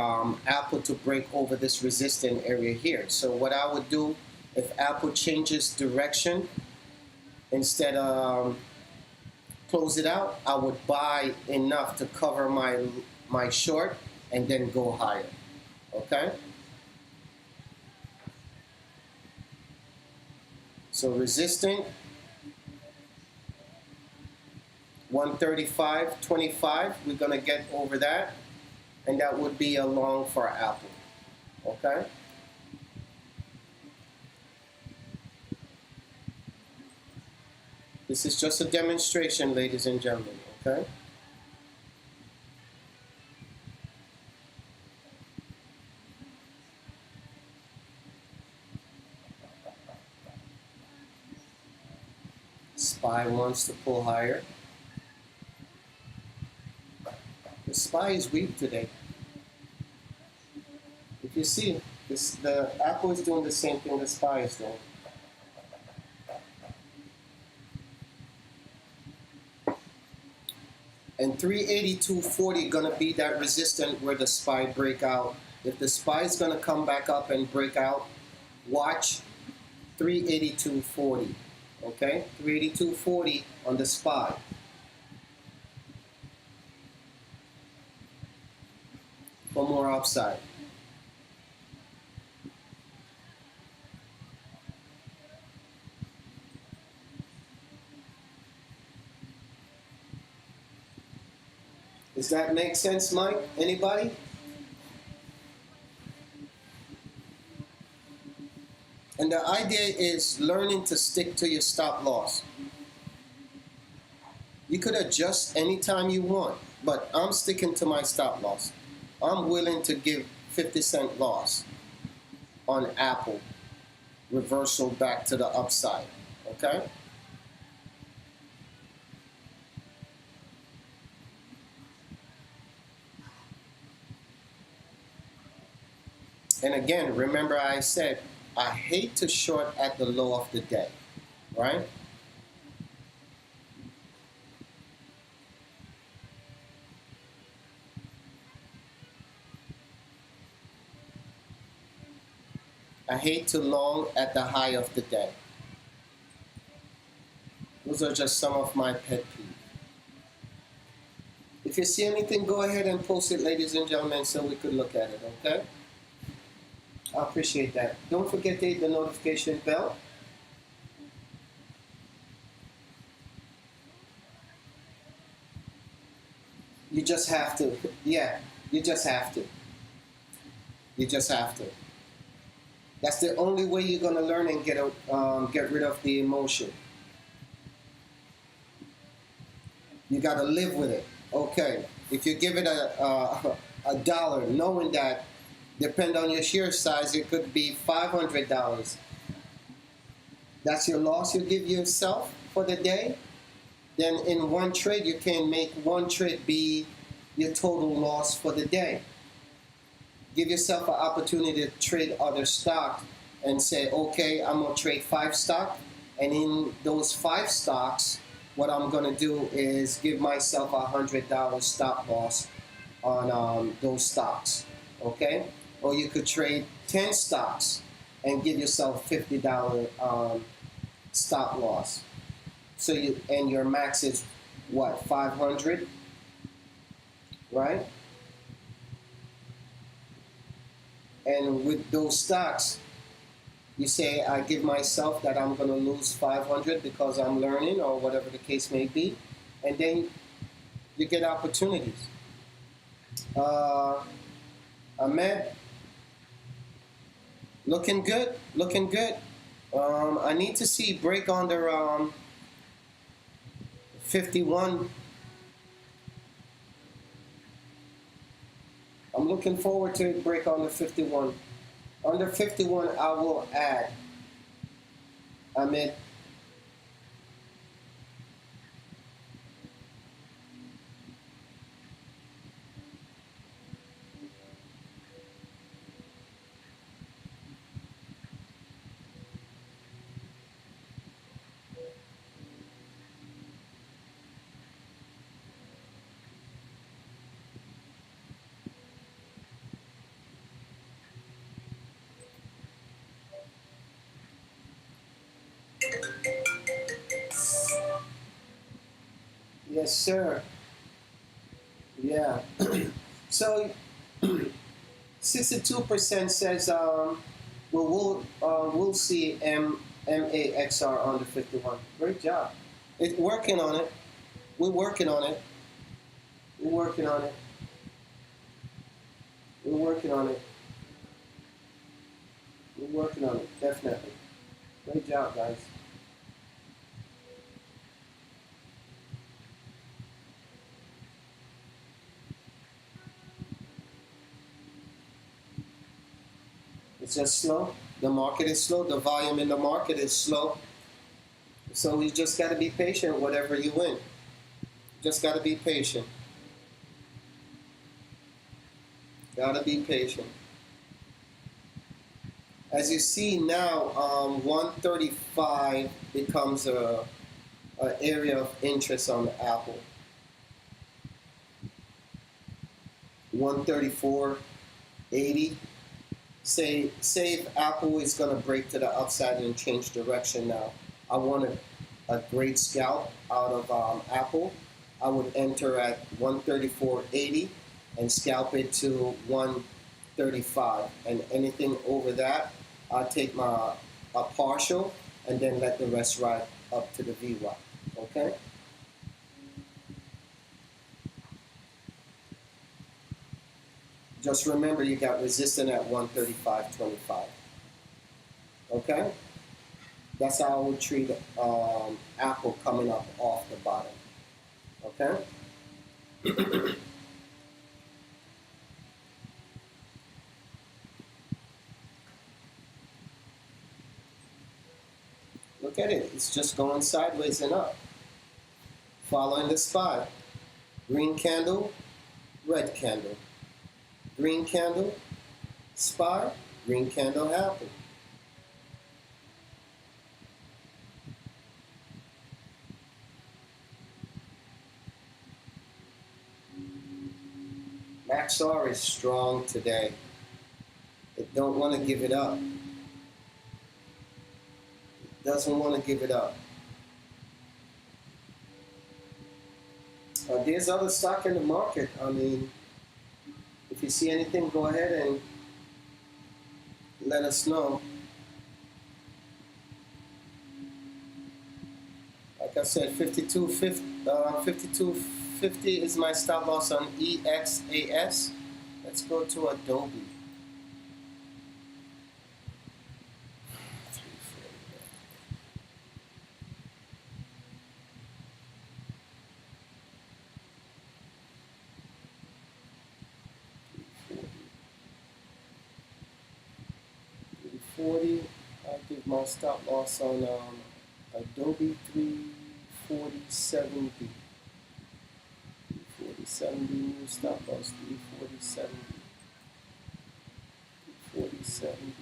Speaker 1: Apple to break over this resistance area here. So what I would do, if Apple changes direction, instead of close it out, I would buy enough to cover my short and then go higher. Okay? So resistant 135.25, we're gonna get over that, and that would be a long for Apple. Okay? This is just a demonstration, ladies and gentlemen, okay? SPY wants to pull higher. The SPY is weak today. If you see, the Apple is doing the same thing the SPY is doing. And 382.40 gonna be that resistance where the SPY break out. If the SPY is gonna come back up and break out, watch 382.40. Okay, 382.40 on the SPY. For more upside. Does that make sense, Mike? Anybody? And the idea is learning to stick to your stop loss. You could adjust anytime you want, but I'm sticking to my stop loss. I'm willing to give 50-cent loss on Apple, reversal back to the upside, okay? And again, remember I said, I hate to short at the low of the day, right? I hate to long at the high of the day. Those are just some of my pet peeves. If you see anything, go ahead and post it, ladies and gentlemen, so we could look at it, okay? I appreciate that. Don't forget to hit the notification bell. You just have to. Yeah, you just have to. You just have to. That's the only way you're gonna learn and get rid of the emotion. You gotta live with it. Okay, if you give it a dollar, knowing that, depend on your share size, it could be $500. That's your loss you give yourself for the day. Then in one trade, you can make one trade be your total loss for the day. Give yourself an opportunity to trade other stocks and say, okay, I'm gonna trade 5 stocks, and in those 5 stocks, what I'm gonna do is give myself $100 stop loss on those stocks, okay? Or you could trade 10 stocks and give yourself $50 stop loss. So your max is what, 500, right? And with those stocks, you say, I give myself that I'm gonna lose 500 because I'm learning, or whatever the case may be, and then you get opportunities. Ahmed, looking good, looking good. I need to see break under 51. I'm looking forward to break under 51. Under 51, I will add. Ahmed. Yes, sir. Yeah. So 62% says we'll see MAXR under 51. Great job. It's working on it. We're working on it. We're working on it. We're working on it. We're working on it. Definitely. Great job, guys. It's just slow. The market is slow. The volume in the market is slow. So we just got to be patient whatever you win. Just got to be patient. Got to be patient. As you see now, 135 becomes a area of interest on the Apple. 134.80. Say if Apple is going to break to the upside and change direction now. I want a great scalp out of Apple. I would enter at 134.80 and scalp it to 135. And anything over that, I'll take a partial and then let the rest ride up to the VWAP. Okay? Just remember you got resistance at 135.25. Okay? That's how I would treat Apple coming up off the bottom. Okay? Look at it. It's just going sideways and up. Following the SPY. Green candle, red candle. Green candle, SPY, green candle, Apple. MAXR is strong today. It don't want to give it up. It doesn't want to give it up. There's other stock in the market. I mean, if you see anything, go ahead and let us know. Like I said, 52.50 is my stop loss on EXAS. Let's go to Adobe. I'll give my stop loss on Adobe 340.70. 340.70 new stop loss 340.70. 340.70.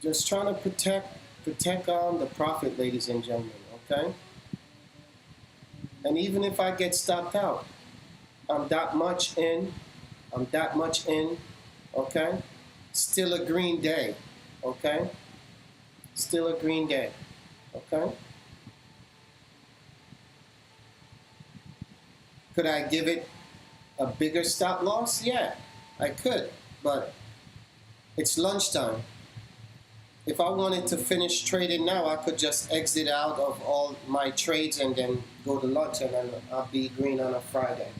Speaker 1: Just trying to protect the profit, ladies and gentlemen, okay? And even if I get stopped out, I'm that much in, okay? Still a green day, okay? Still a green day, okay? Could I give it a bigger stop loss? Yeah, I could, but it's lunchtime. If I wanted to finish trading now, I could just exit out of all my trades and then go to lunch, and then I'll be green on a Friday.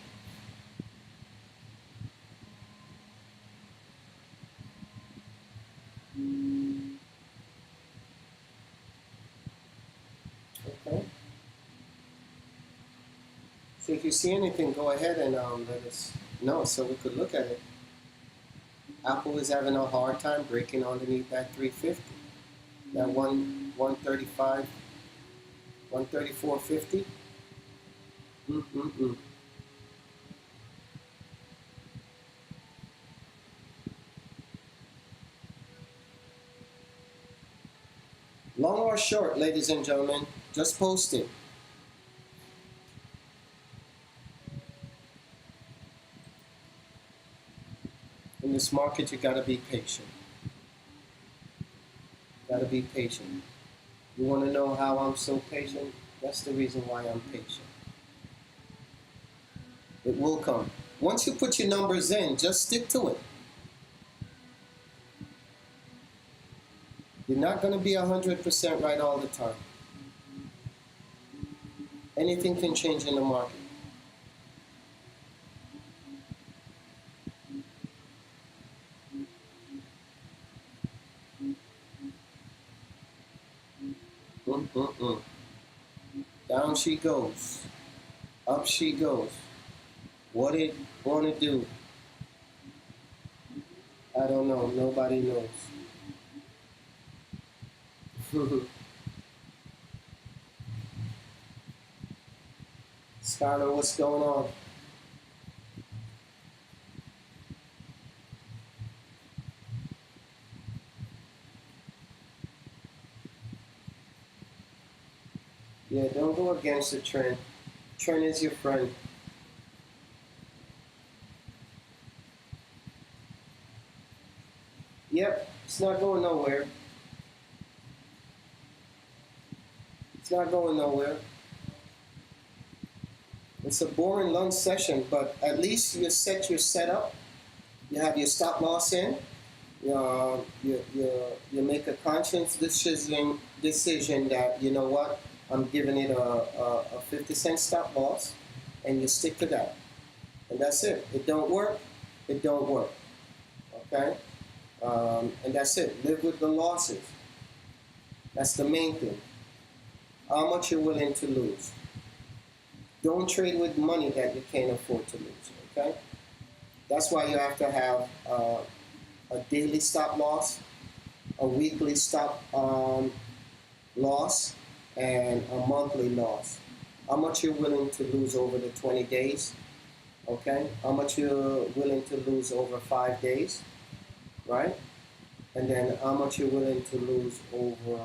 Speaker 1: Okay. So if you see anything, go ahead and let us know so we could look at it. Apple is having a hard time breaking underneath that 350. That 135, 134.50. Long or short, ladies and gentlemen, just post it. In this market, you gotta be patient. You gotta be patient. You wanna know how I'm so patient? That's the reason why I'm patient. It will come. Once you put your numbers in, just stick to it. You're not gonna be 100% right all the time. Anything can change in the market. Down she goes. Up she goes. What it wanna do? I don't know. Nobody knows. Skylar, what's going on? Yeah, don't go against the trend. Trend is your friend. Yep, it's not going nowhere. It's not going nowhere. It's a boring long session, but at least you set your setup. You have your stop loss in. You make a conscious decision that, you know what, I'm giving it a 50-cent stop loss, and you stick to that. And that's it. It don't work, it don't work. Okay? And that's it. Live with the losses. That's the main thing. How much you're willing to lose. Don't trade with money that you can't afford to lose. Okay? That's why you have to have a daily stop loss, a weekly stop loss, and a monthly loss. How much you're willing to lose over the 20 days. Okay? How much you're willing to lose over 5 days. Right? And then how much you're willing to lose over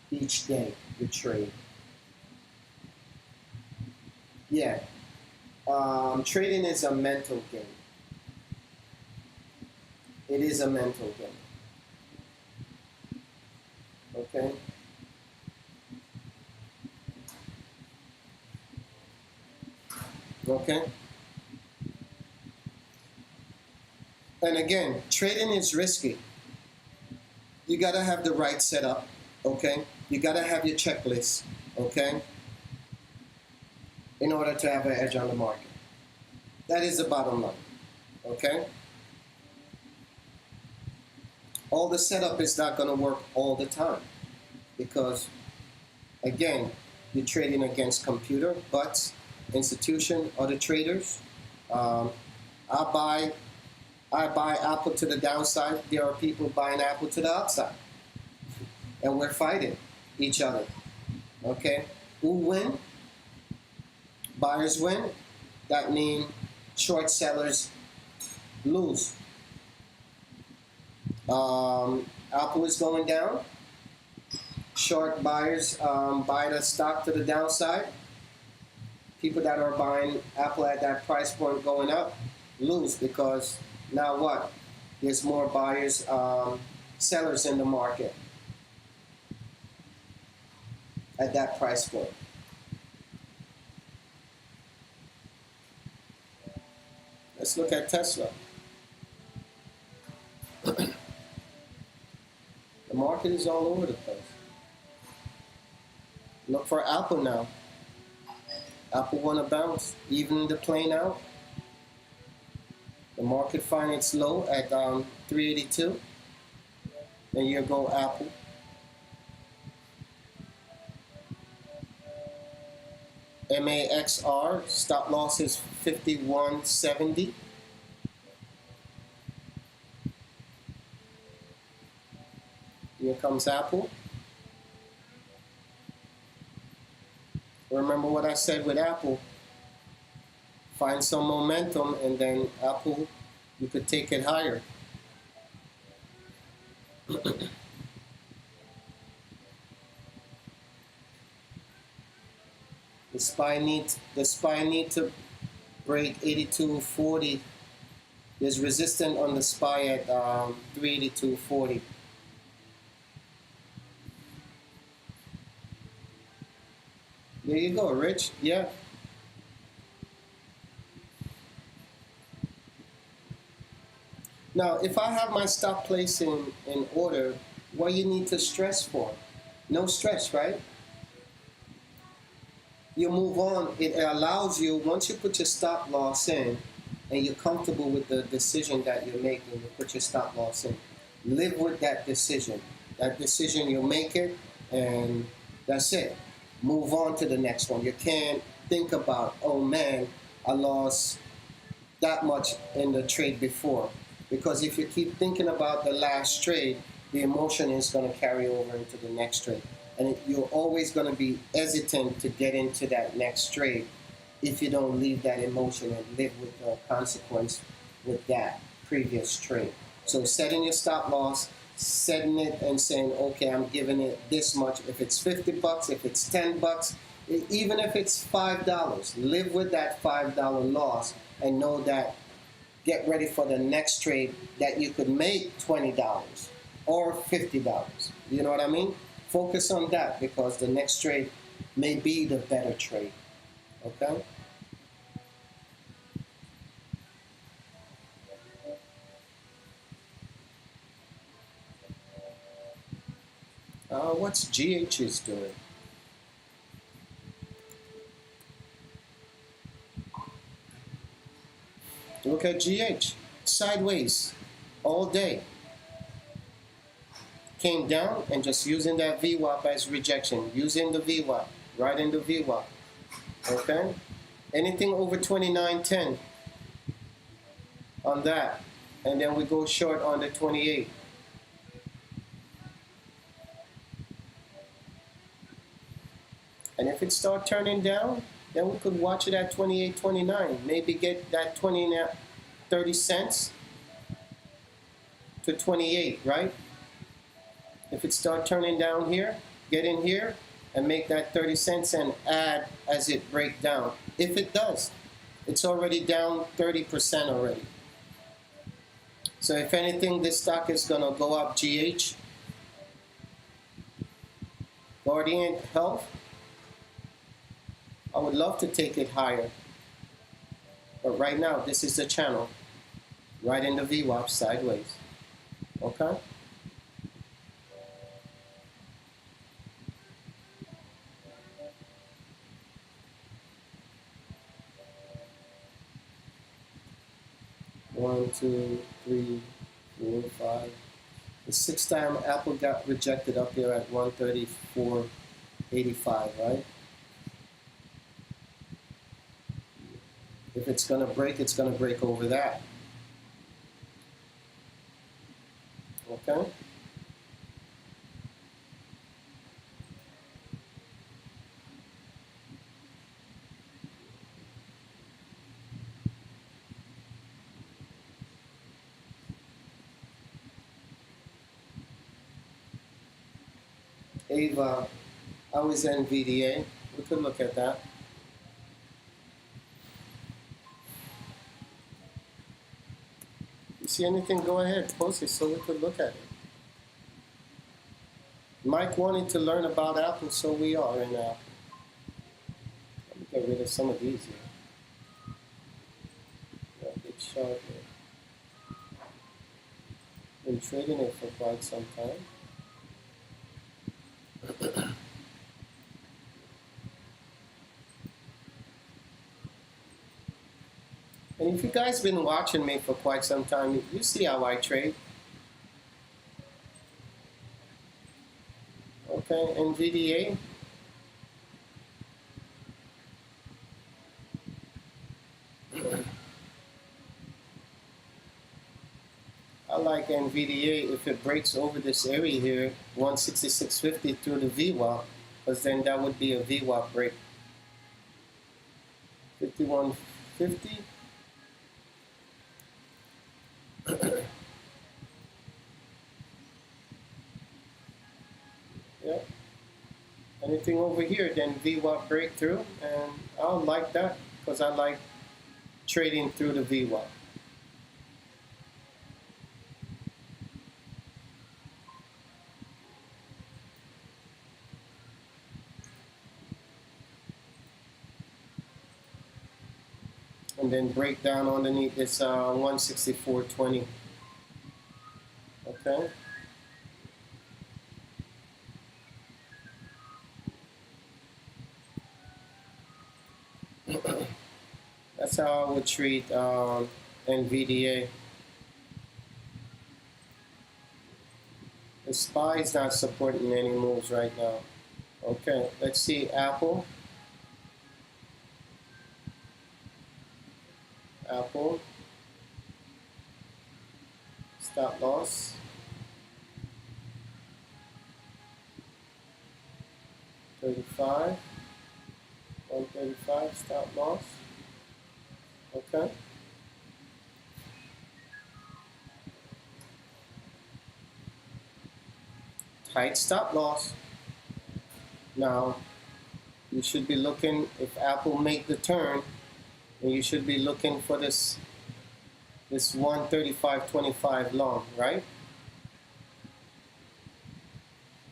Speaker 1: each day you trade. Yeah. Trading is a mental game. It is a mental game. Okay? Okay? And again, trading is risky. You gotta have the right setup, okay? You gotta have your checklist, okay? In order to have an edge on the market. That is the bottom line, okay? All the setup is not gonna work all the time because, again, you're trading against computer, butts, institution, other traders. I buy Apple to the downside. There are people buying Apple to the upside. And we're fighting each other. Okay? Who win? Buyers win. That means short sellers lose. Apple is going down. Short buyers buy the stock to the downside. People that are buying Apple at that price point going up lose because now what? There's more buyers, sellers in the market at that price point. Let's look at Tesla. The market is all over the place. Look for Apple now. Apple want to bounce, even the plane out. The market find its low at 382. There you go, Apple. MAXR, stop loss is 51.70. Here comes Apple. Remember what I said with Apple. Find some momentum and then Apple, you could take it higher. The SPY need to break 82.40. There's resistance on the SPY at 382.40. There you go, Rich. Yeah. Now, if I have my stop place in order, what you need to stress for? No stress, right? You move on. It allows you, once you put your stop loss in and you're comfortable with the decision that you're making, you put your stop loss in. Live with that decision. That decision, you make it, and that's it. Move on to the next one. You can't think about, oh man, I lost that much in the trade before. Because if you keep thinking about the last trade, the emotion is going to carry over into the next trade. And you're always going to be hesitant to get into that next trade if you don't leave that emotion and live with the consequence with that previous trade. So setting your stop loss, setting it and saying, okay, I'm giving it this much. If it's 50 bucks, if it's 10 bucks, even if it's $5, live with that $5 loss and know that, get ready for the next trade that you could make $20 or $50. You know what I mean? Focus on that because the next trade may be the better trade. Okay? What's GH is doing? Look at GH. Sideways all day. Came down and just using that VWAP as rejection. Using the VWAP. Right in the VWAP. Okay? Anything over 29.10 on that. And then we go short on the 28. And if it start turning down, then we could watch it at 28.29. Maybe get that 30 cents to 28, right? If it start turning down here, get in here and make that 30 cents and add as it break down. If it does, it's already down 30% already. So if anything, this stock is gonna go up. GH, Guardian Health, I would love to take it higher. But right now, this is the channel. Right in the VWAP sideways. Okay? One, two, three, 4, 5. The sixth time Apple got rejected up here at 134.85, right? If it's gonna break over that. Okay? Ava, I was NVDA. We could look at that. You see anything, go ahead, post it so we could look at it. Mike wanted to learn about Apple, so we are in Apple. Let me get rid of some of these here. Yeah, big sharp here. Been trading it for quite some time. And if you guys been watching me for quite some time, you see how I trade. Okay, NVDA. I like NVDA if it breaks over this area here, 166.50 through the VWAP, because then that would be a VWAP break. 51.50. Yeah. Anything over here, then VWAP breakthrough, and I'll like that because I like trading through the VWAP. And then break down underneath this 164.20. Okay. That's how I would treat NVDA. The SPY is not supporting any moves right now. Okay, let's see Apple. Apple. Stop loss. 35. 135 stop loss. Okay. Tight stop loss. Now, you should be looking, if Apple make the turn, then you should be looking for this 135.25 long, right?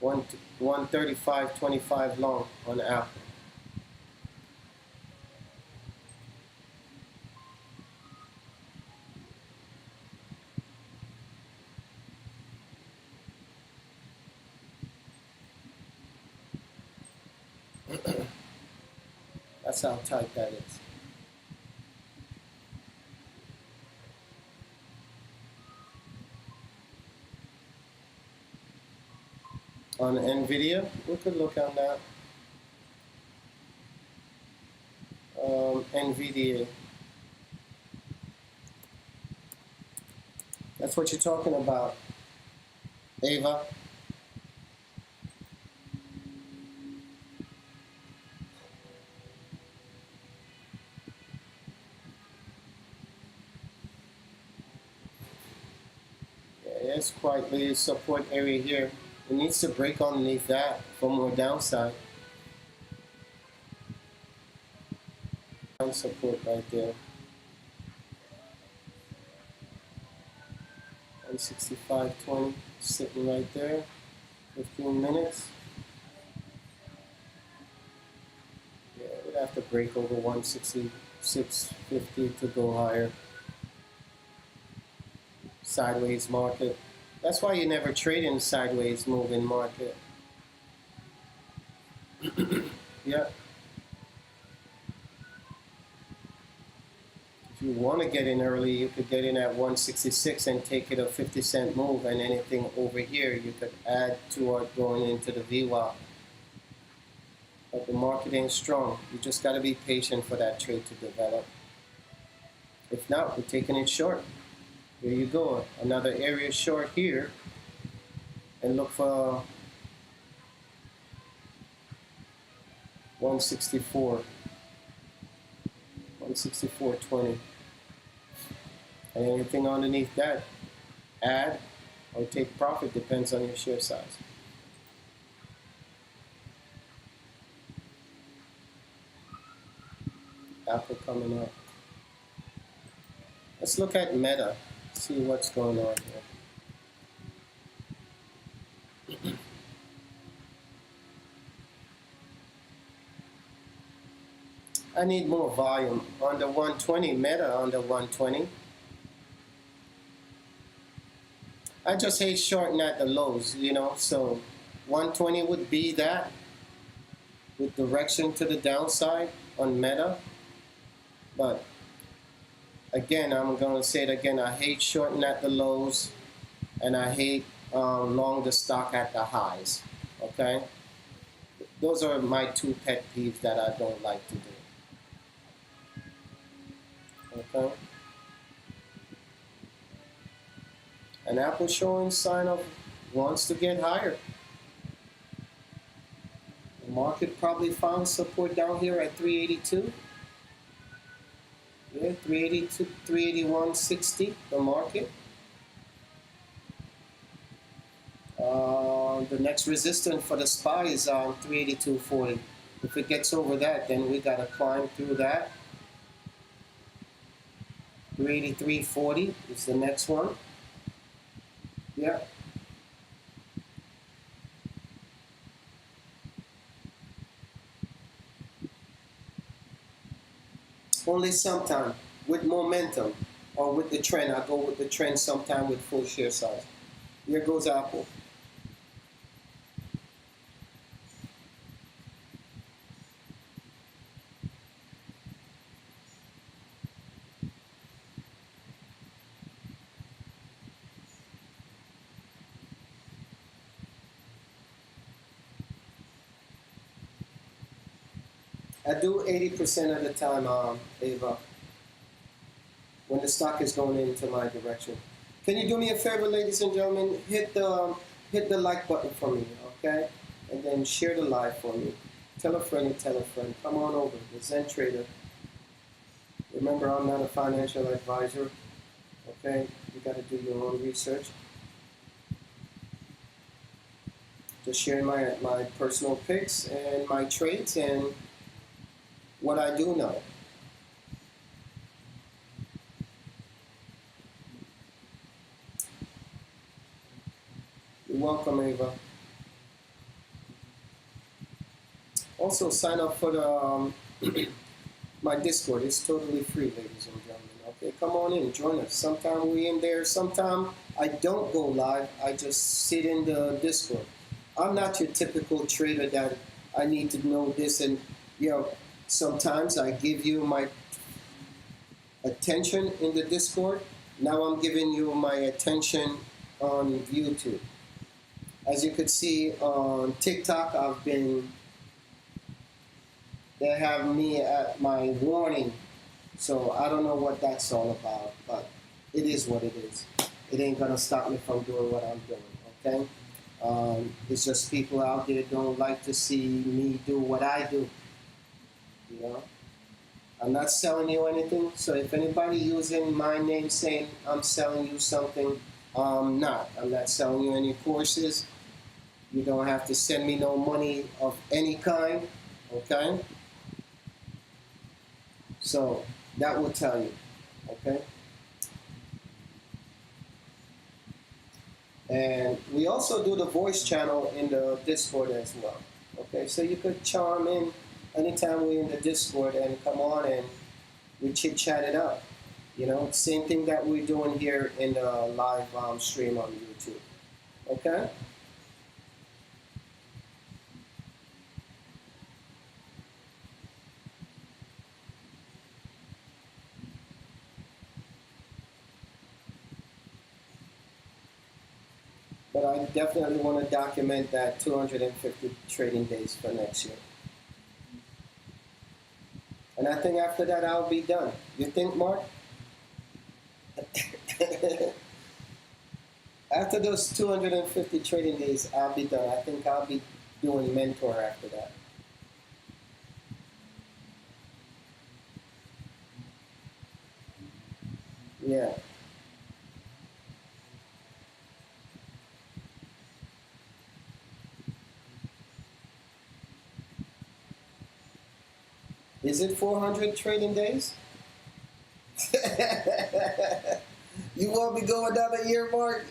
Speaker 1: 135.25 long on Apple. That's how tight that is. On NVIDIA, we could look on that. NVIDIA. That's what you're talking about, Ava. It's quite the support area here. It needs to break underneath that for more downside. Support right there. 165.20 sitting right there. 15 minutes. Yeah, we'd have to break over 166.50 to go higher. Sideways market. That's why you never trade in sideways moving market. Yeah. If you want to get in early, you could get in at 166 and take it a 50-cent move, and anything over here you could add to it going into the VWAP. But the market ain't strong. You just got to be patient for that trade to develop. If not, we're taking it short. Here you go, another area short here, and look for 164, 164.20, and anything underneath that, add or take profit, depends on your share size. Apple coming up. Let's look at Meta. See what's going on here. I need more volume. Under 120, Meta under 120. I just hate shorting at the lows, you know, so 120 would be that with direction to the downside on Meta. But again, I'm going to say it again, I hate shorting at the lows, and I hate long the stock at the highs, okay? Those are my two pet peeves that I don't like to do, okay? And Apple showing sign of wants to get higher. The market probably found support down here at 382. Yeah, 382, 381.60, the market. the next resistance for the SPY is 382.40. If it gets over that, then we got to climb through that. 383.40 is the next one. Yeah. Only sometime with momentum or with the trend. I go with the trend sometime with full share size. Here goes Apple. I do 80% of the time, Ava, when the stock is going into my direction. Can you do me a favor, ladies and gentlemen? Hit the like button for me, okay? And then share the live for me. Tell a friend and tell a friend. Come on over, the Zen Trader. Remember, I'm not a financial advisor, okay? You got to do your own research. Just sharing my personal picks and my trades and what I do know. You're welcome, Ava. Also, sign up for the my Discord. It's totally free, ladies and gentlemen. Okay, come on in, join us. Sometime we in there. Sometime I don't go live. I just sit in the Discord. I'm not your typical trader that I need to know this and, you know, sometimes I give you my attention in the Discord. Now I'm giving you my attention on YouTube. As you could see on TikTok, they have me at my warning. So I don't know what that's all about, but it is what it is. It ain't gonna stop me from doing what I'm doing, okay? It's just people out there don't like to see me do what I do. You know, I'm not selling you anything. So if anybody using my name saying I'm selling you something, I'm not. I'm not selling you any courses. You don't have to send me no money of any kind, okay? So that will tell you, okay? And we also do the voice channel in the Discord as well, okay? So you could chime in anytime we're in the Discord and come on and we chit-chat it up. You know, same thing that we're doing here in the live stream on YouTube, okay? But I definitely want to document that 250 trading days for next year. And I think after that, I'll be done. You think, Mark? After those 250 trading days, I'll be done. I think I'll be doing mentor after that. Yeah. Is it 400 trading days? You want me to go another year, Mark?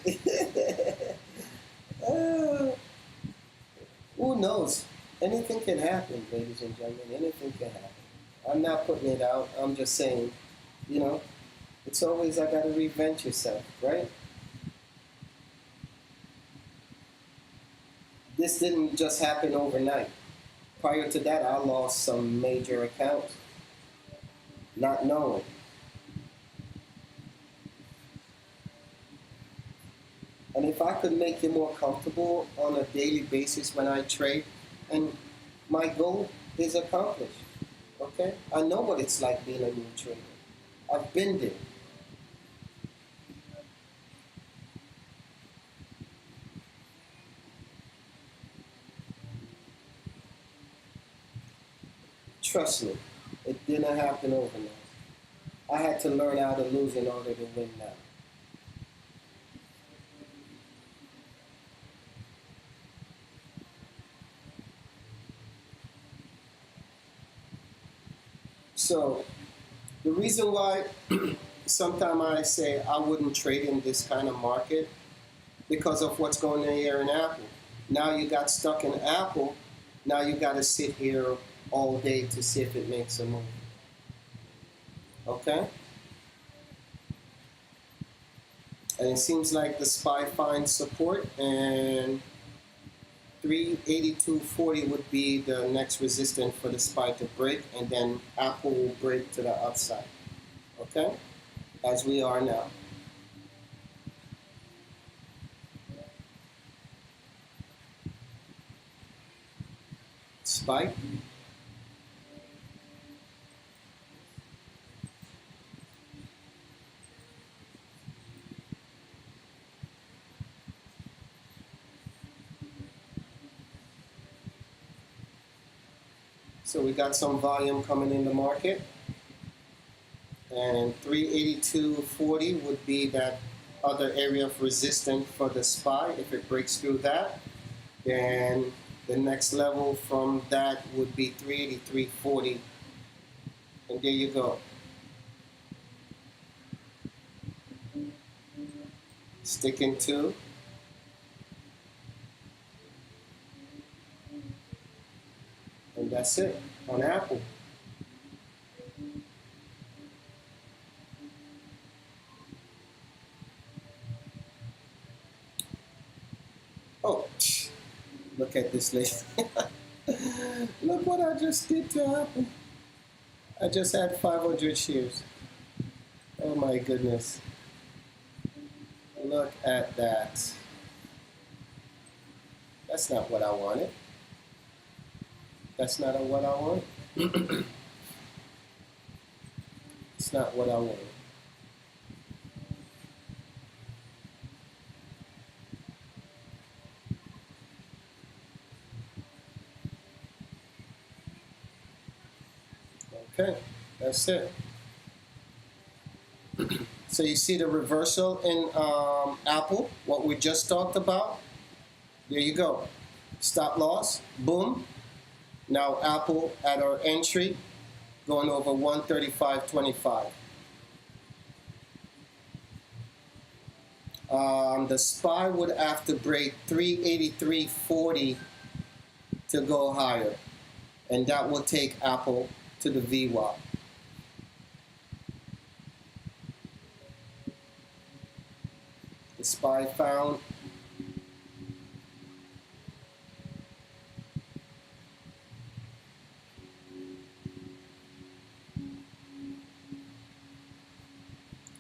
Speaker 1: Who knows? Anything can happen, ladies and gentlemen. Anything can happen. I'm not putting it out. I'm just saying, you know, it's always I got to reinvent yourself, right? This didn't just happen overnight. Prior to that, I lost some major accounts, not knowing. And if I could make you more comfortable on a daily basis when I trade, and my goal is accomplished, okay? I know what it's like being a new trader. I've been there. Trust me, it didn't happen overnight. I had to learn how to lose in order to win now. So the reason why sometimes I say I wouldn't trade in this kind of market because of what's going on here in Apple. Now you got stuck in Apple. Now you got to sit here all day to see if it makes a move. Okay? And it seems like the SPY finds support, and 382.40 would be the next resistance for the SPY to break, and then Apple will break to the upside. Okay? As we are now. Spike. So we got some volume coming in the market, and 382.40 would be that other area of resistance for the SPY. If it breaks through that, then the next level from that would be 383.40, and there you go. Sticking to. And that's it on Apple. Oh, look at this lady. Look what I just did to Apple. I just had 500 shares. Oh my goodness. Look at that. That's not what I wanted. That's not what I wanted. It's not what I wanted. Okay, that's it. So you see the reversal in Apple, what we just talked about. There you go. Stop loss, boom. Now Apple at our entry, going over 135.25. The SPY would have to break 383.40 to go higher, and that will take Apple to the VWAP. The SPY found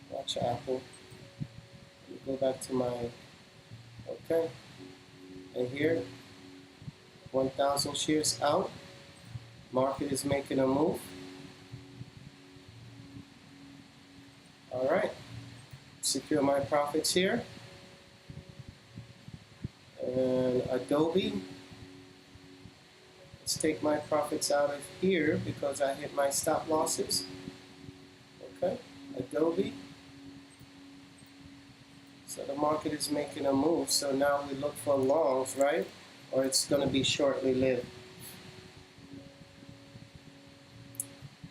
Speaker 1: watch Apple. Let me go back to my okay. And here 1,000 shares out. Market is making a move. All right. Secure my profits here. And Adobe. Let's take my profits out of here because I hit my stop losses. Okay. Adobe. So the market is making a move. So now we look for longs, right? Or it's going to be shortly lived.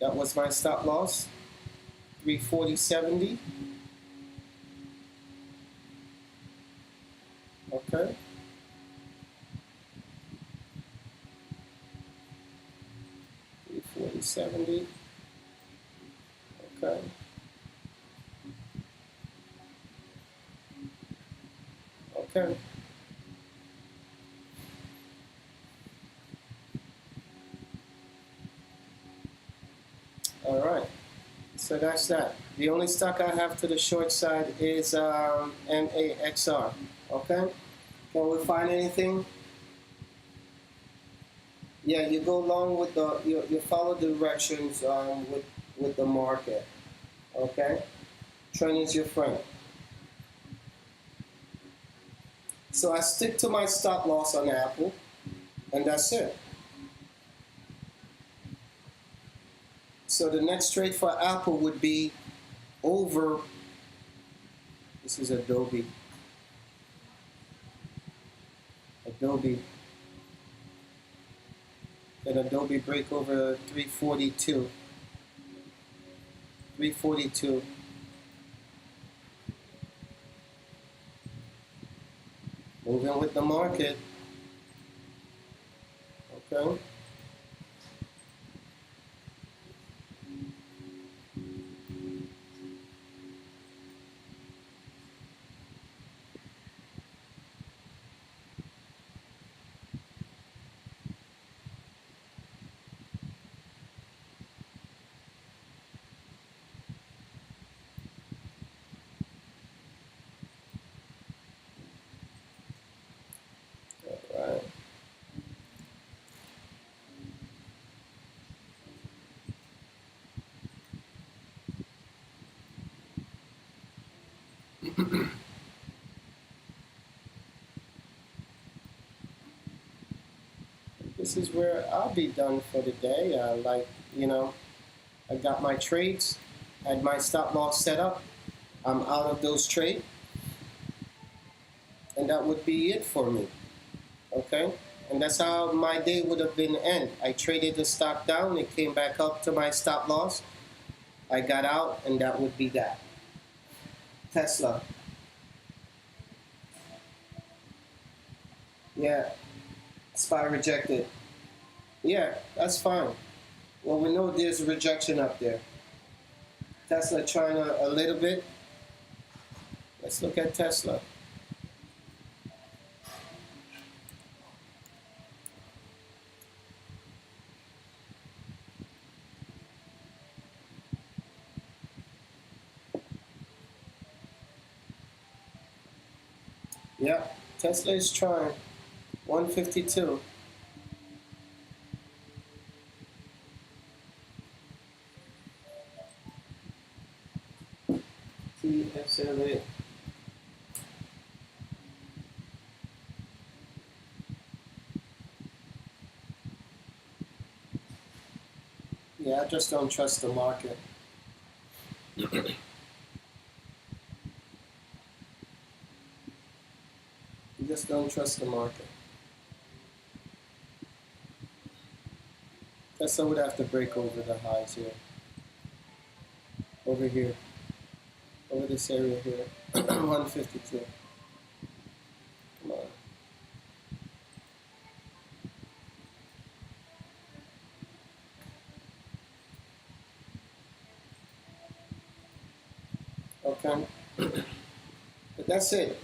Speaker 1: That was my stop loss. 340.70. Okay. $340.70. Okay. Okay. All right. So that's that. The only stock I have to the short side is MAXR. Okay. Can we find anything? Yeah, you go along with the you follow the directions with the market. Okay. Trend is your friend. So I stick to my stop loss on Apple, and that's it. So the next trade for Apple would be over, this is Adobe. Adobe. Can Adobe break over 342? 342. Moving with the market. Okay. All right. This is where I'll be done for the day. I got my trades, had my stop loss set up. I'm out of those trades, and that would be it for me. Okay, and that's how my day would have been end. I traded the stock down, it came back up to my stop loss. I got out, and that would be that. Tesla. Yeah, SPY rejected. Yeah, that's fine. Well, we know there's a rejection up there. Tesla trying a little bit. Let's look at Tesla. Yeah, Tesla is trying. 152. TSLA. Yeah, I just don't trust the market. You just don't trust the market. Tesla would have to break over the highs here. Over here. Over this area here. 152. Come on. Okay. But that's it.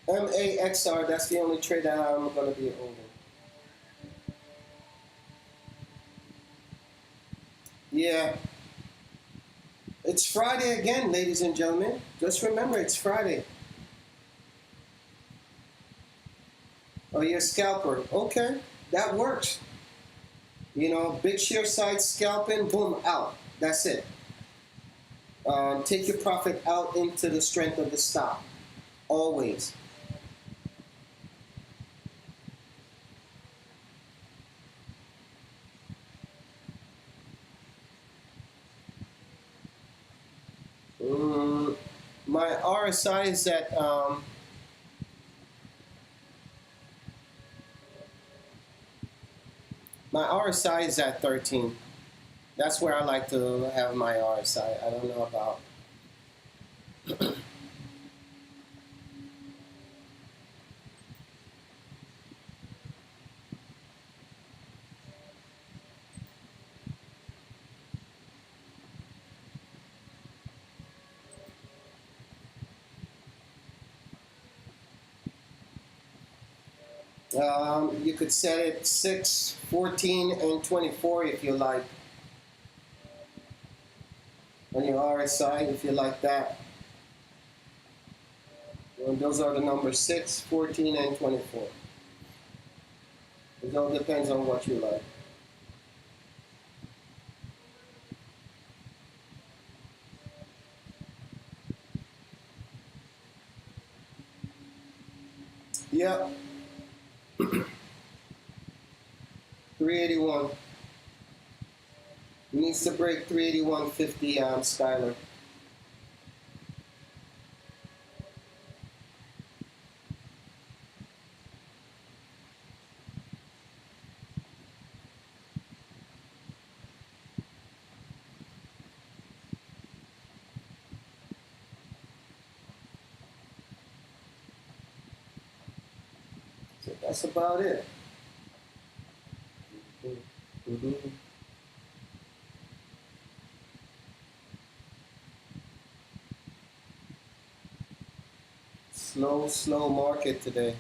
Speaker 1: MAXR, that's the only trade that I'm going to be holding. Yeah. It's Friday again, ladies and gentlemen. Just remember, it's Friday. Oh, you're a scalper. Okay, that works. You know, big shear size scalping, boom, out. That's it. Take your profit out into the strength of the stock. Always. My RSI is at my RSI is at 13. That's where I like to have my RSI. I don't know about. You could set it 6, 14, and 24 if you like. On your RSI, if you like that. Well, those are the numbers 6, 14, and 24. It all depends on what you like. Yep. 381. Needs to break 381.50 on Skyler. That's about it. Slow market today.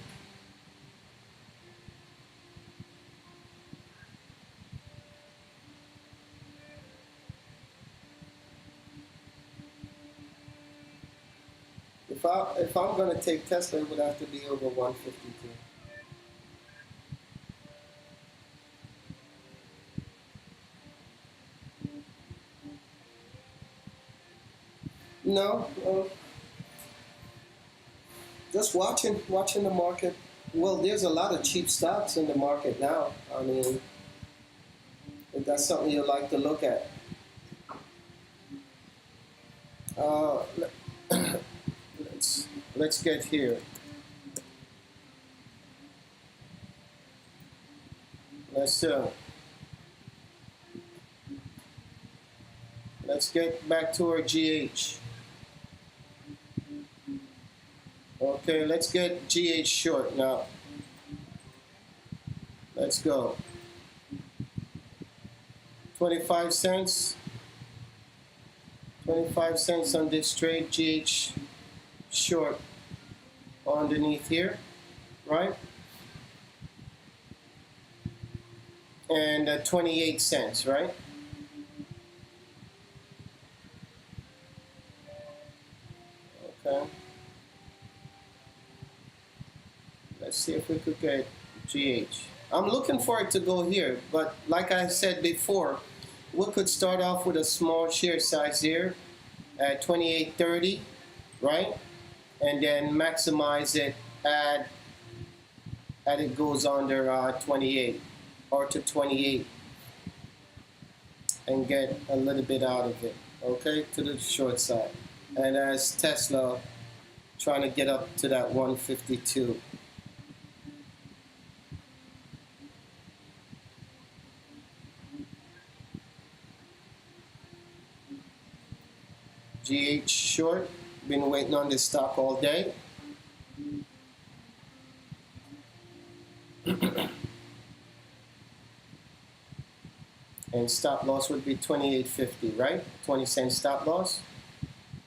Speaker 1: If I'm gonna take Tesla, it would have to be over 152. No, just watching the market. Well, there's a lot of cheap stocks in the market now. I mean, if that's something you like to look at. Uh, let's get here. Let's get back to our GH. Okay, let's get GH short now. Let's go. 25 cents. 25 cents on this trade, GH short underneath here, right? And 28 cents, right? Okay. Let's see if we could get GH. I'm looking for it to go here, but like I said before, we could start off with a small share size here at 28.30, right? And then maximize it at it goes under 28 or to 28 and get a little bit out of it, okay, to the short side. And as Tesla trying to get up to that 152. GH short, been waiting on this stock all day. And stop loss would be 28.50, right? 20 cent stop loss.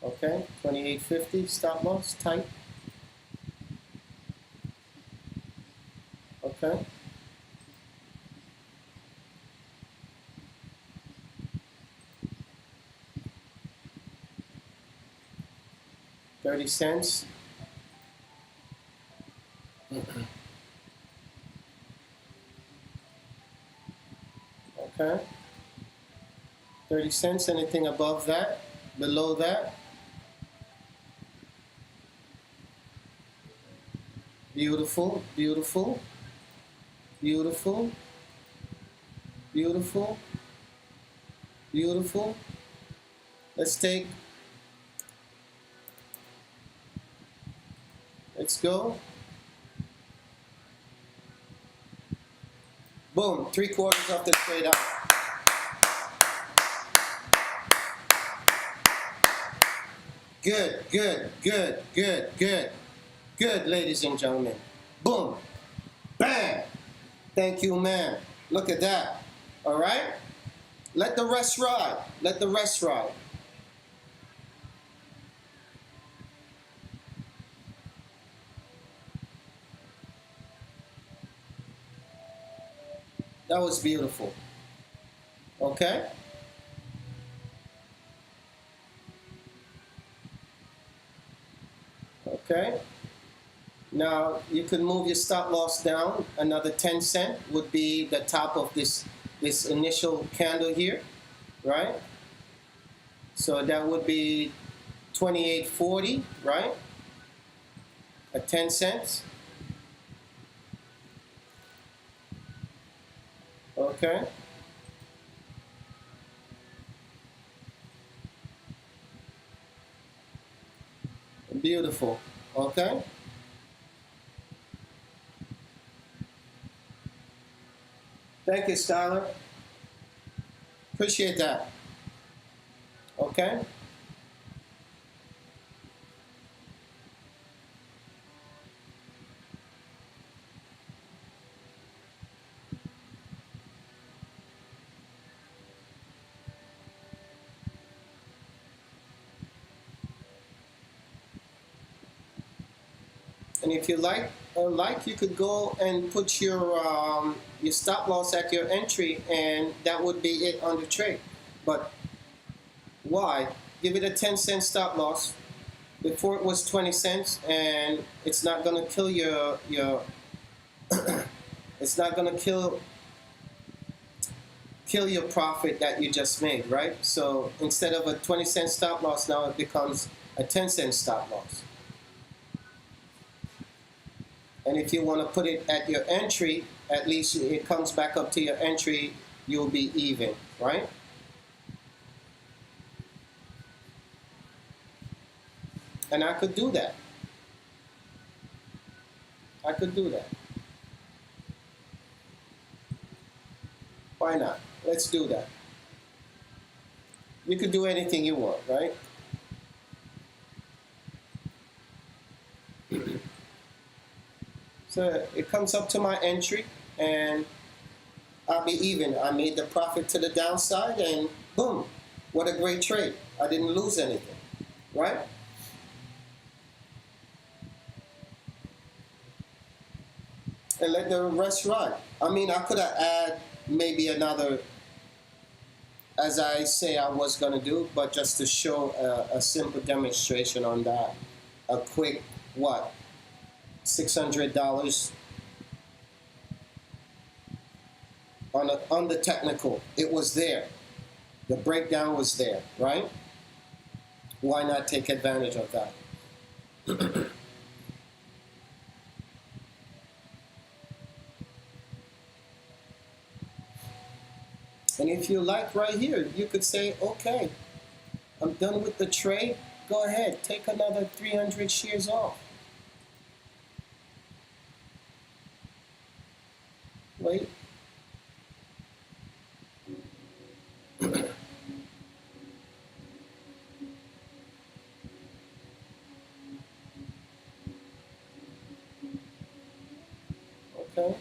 Speaker 1: Okay, 28.50 stop loss, tight. Okay. $0.30. Okay. 30 cents, anything above that, below that. Beautiful, beautiful, beautiful, beautiful, beautiful. Let's go. Boom, 3/4 of the trade up. Good, good, good, good, good. Good, ladies and gentlemen. Boom. Bam. Thank you, man. Look at that. All right? Let the rest ride. Let the rest ride. That was beautiful. Okay? Okay? Now, you can move your stop loss down. Another 10 cent would be the top of this initial candle here, right? So that would be 28.40, right? At 10 cents. Okay. Beautiful. Okay. Thank you, Skylar. Appreciate that. Okay. And if you like, you could go and put your stop loss at your entry, and that would be it on the trade. But why? Give it a 10-cent stop loss. Before it was 20 cents, and it's not gonna kill your it's not gonna kill your profit that you just made, right? So instead of a 20-cent stop loss, now it becomes a 10-cent stop loss. And if you want to put it at your entry, at least it comes back up to your entry, you'll be even, right? And I could do that. I could do that. Why not? Let's do that. You could do anything you want, right? So it comes up to my entry, and I'll be even. I made the profit to the downside, and boom, what a great trade. I didn't lose anything, right? And let the rest ride. I mean, I could have added maybe another, as I say I was going to do, but just to show a simple demonstration on that. A quick, what, $600 on the technical. It was there. The breakdown was there, right? Why not take advantage of that? And if you like right here, you could say, okay, I'm done with the trade. Go ahead, take another 300 shares off. Wait. Okay.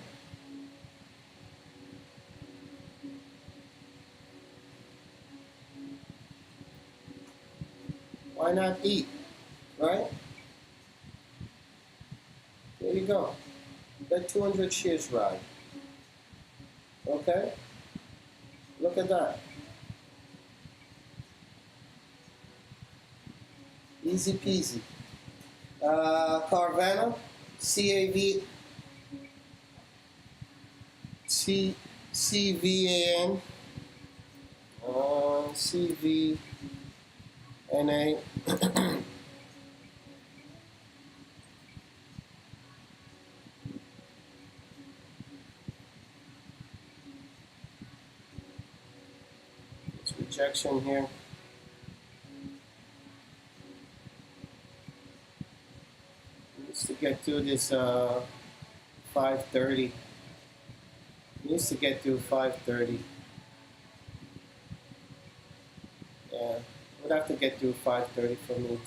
Speaker 1: Why not eat, right? There you go. Let 200 shares ride. Okay? Look at that. Easy peasy. Carvana, CAV, CVAN, CVNA. It's rejection here. Needs to get through this 530. Needs to get through 530. Yeah, would have to get through 530 for me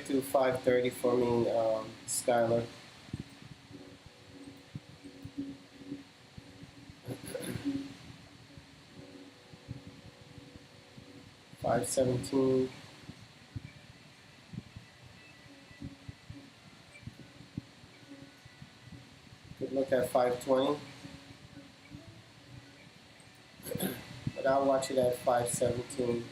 Speaker 1: to 530 for me, Skylar. $517. Could look at 520. But I'll watch it at 517.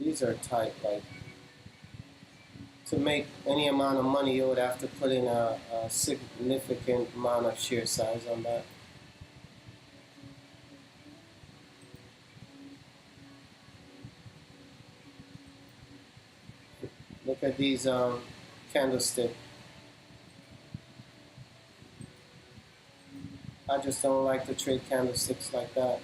Speaker 1: These are tight, like, to make any amount of money, you would have to put in a significant amount of share size on that. Look at these candlesticks. I just don't like to trade candlesticks like that.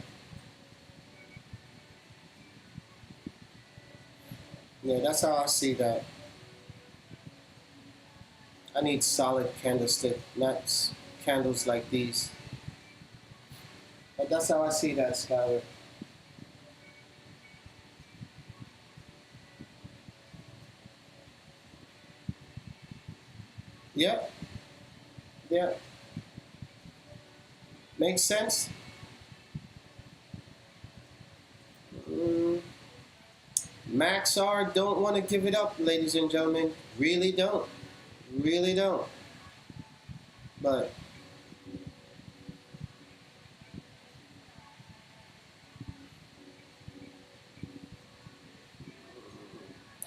Speaker 1: Yeah, that's how I see that. I need solid candlestick, not candles like these. But that's how I see that, Skylar. Yep. Yep. Makes sense? Mm. MAXR don't want to give it up, ladies and gentlemen. Really don't. Really don't. But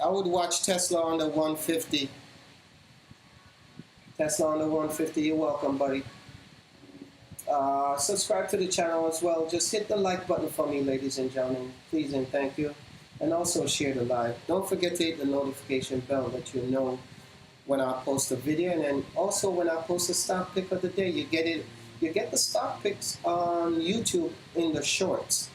Speaker 1: I would watch Tesla on the 150. Tesla on the 150. You're welcome, buddy. Subscribe to the channel as well. Just hit the like button for me, ladies and gentlemen. Please and thank you. And also share the live. Don't forget to hit the notification bell that you know when I post a video, and then also when I post a stock pick of the day, you get it. You get the stock picks on YouTube in the shorts.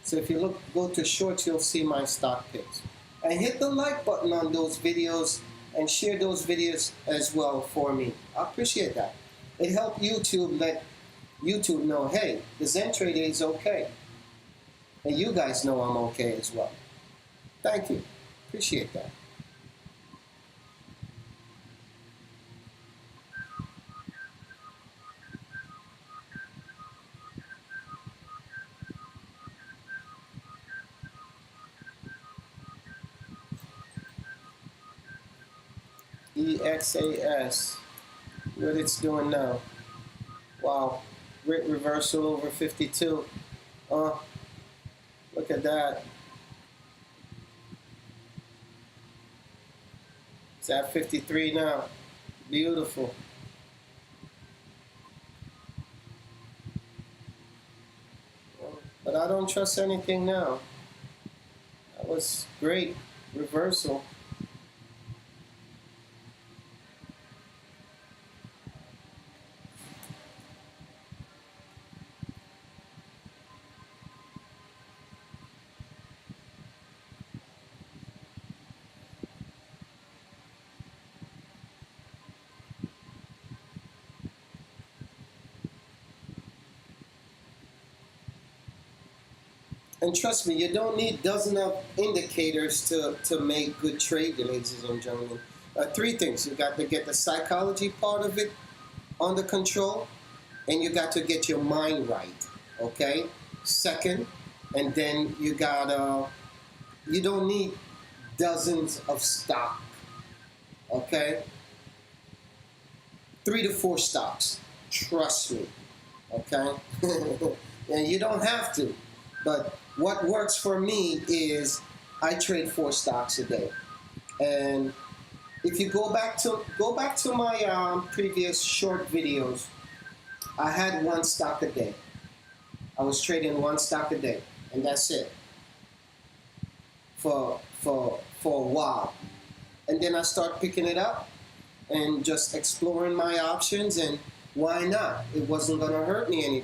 Speaker 1: So if you go to shorts, you'll see my stock picks. And hit the like button on those videos and share those videos as well for me. I appreciate that. It helps YouTube let YouTube know, hey, the Zen Trader is okay. And you guys know I'm okay as well. Thank you. Appreciate that. EXAS. What it's doing now. Wow. Reversal over 52. Look at that. It's at 53 now. Beautiful. But I don't trust anything now. That was great. Reversal. And trust me, you don't need dozens of indicators to make good trade, ladies and gentlemen. Three things. You got to get the psychology part of it under control, and you got to get your mind right, okay? Second, and then you don't need dozens of stock, okay? 3 to 4 stocks, trust me, okay? And you don't have to, but what works for me is I trade 4 stocks a day. And if you go back to my previous short videos, I had 1 stock a day. I was trading 1 stock a day, and that's it for a while. And then I start picking it up and just exploring my options, and why not? It wasn't gonna hurt me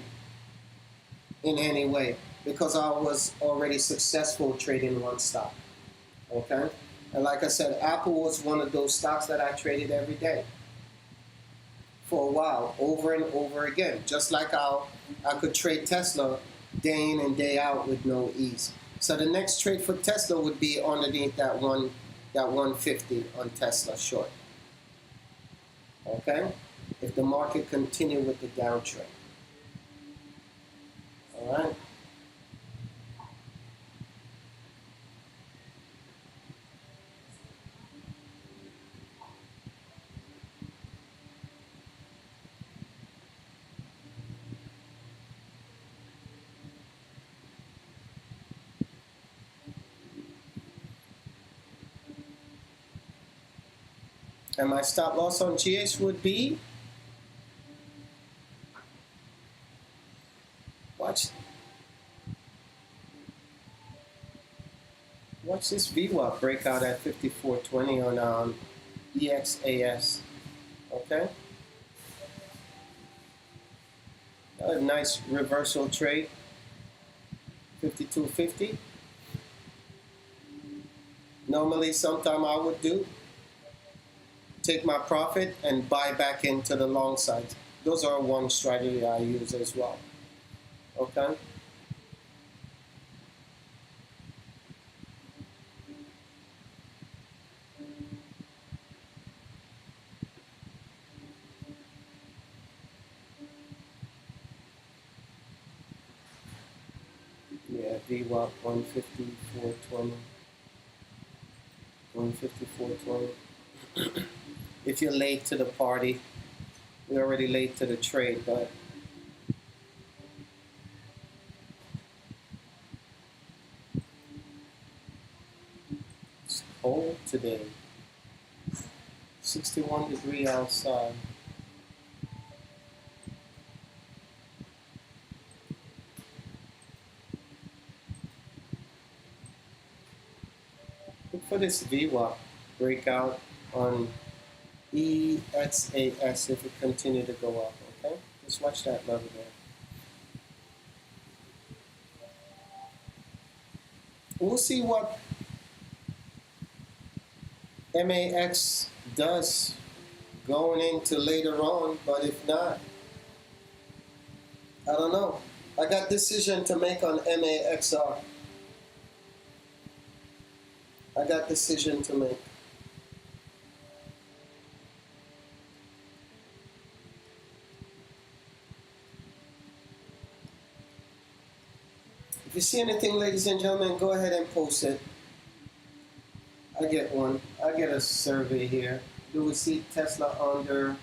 Speaker 1: in any way because I was already successful trading 1 stock. Okay? And like I said, Apple was one of those stocks that I traded every day for a while, over and over again. Just like how I could trade Tesla day in and day out with no ease. So the next trade for Tesla would be underneath that 150 on Tesla short. Okay? If the market continue with the downtrend. All right? And my stop loss on GH would be, watch this VWAP breakout at 54.20 on EXAS. Okay? A nice reversal trade, 52.50. Normally, sometime I would take my profit and buy back into the long side. Those are one strategy I use as well. Okay? VWAP 154.20. 154.20. If you're late to the party, we're already late to the trade, but it's cold today. 61 degrees outside. Look for this VWAP breakout on EXAS if it continue to go up, okay? Just watch that level there. We'll see what MAX does going into later on, but if not, I don't know. I got decision to make on MAXR. I got decision to make. If you see anything, ladies and gentlemen, go ahead and post it. I get one. I get a survey here. Do we see Tesla under?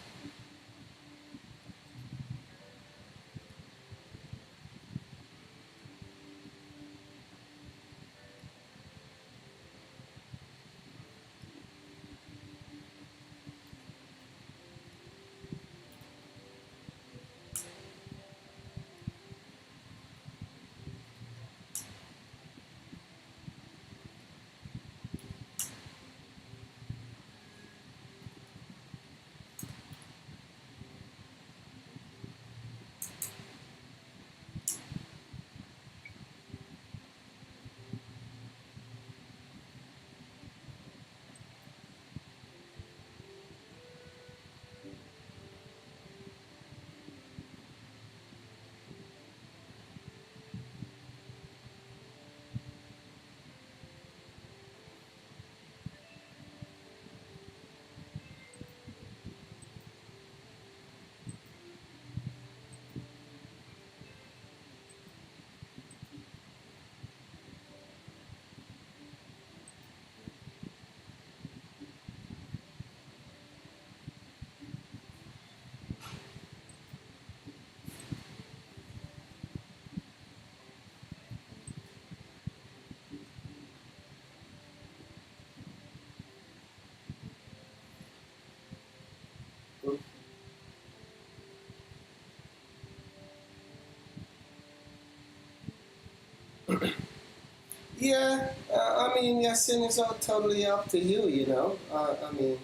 Speaker 1: Yeah, I mean, yes, and it's all totally up to you, you know. I mean,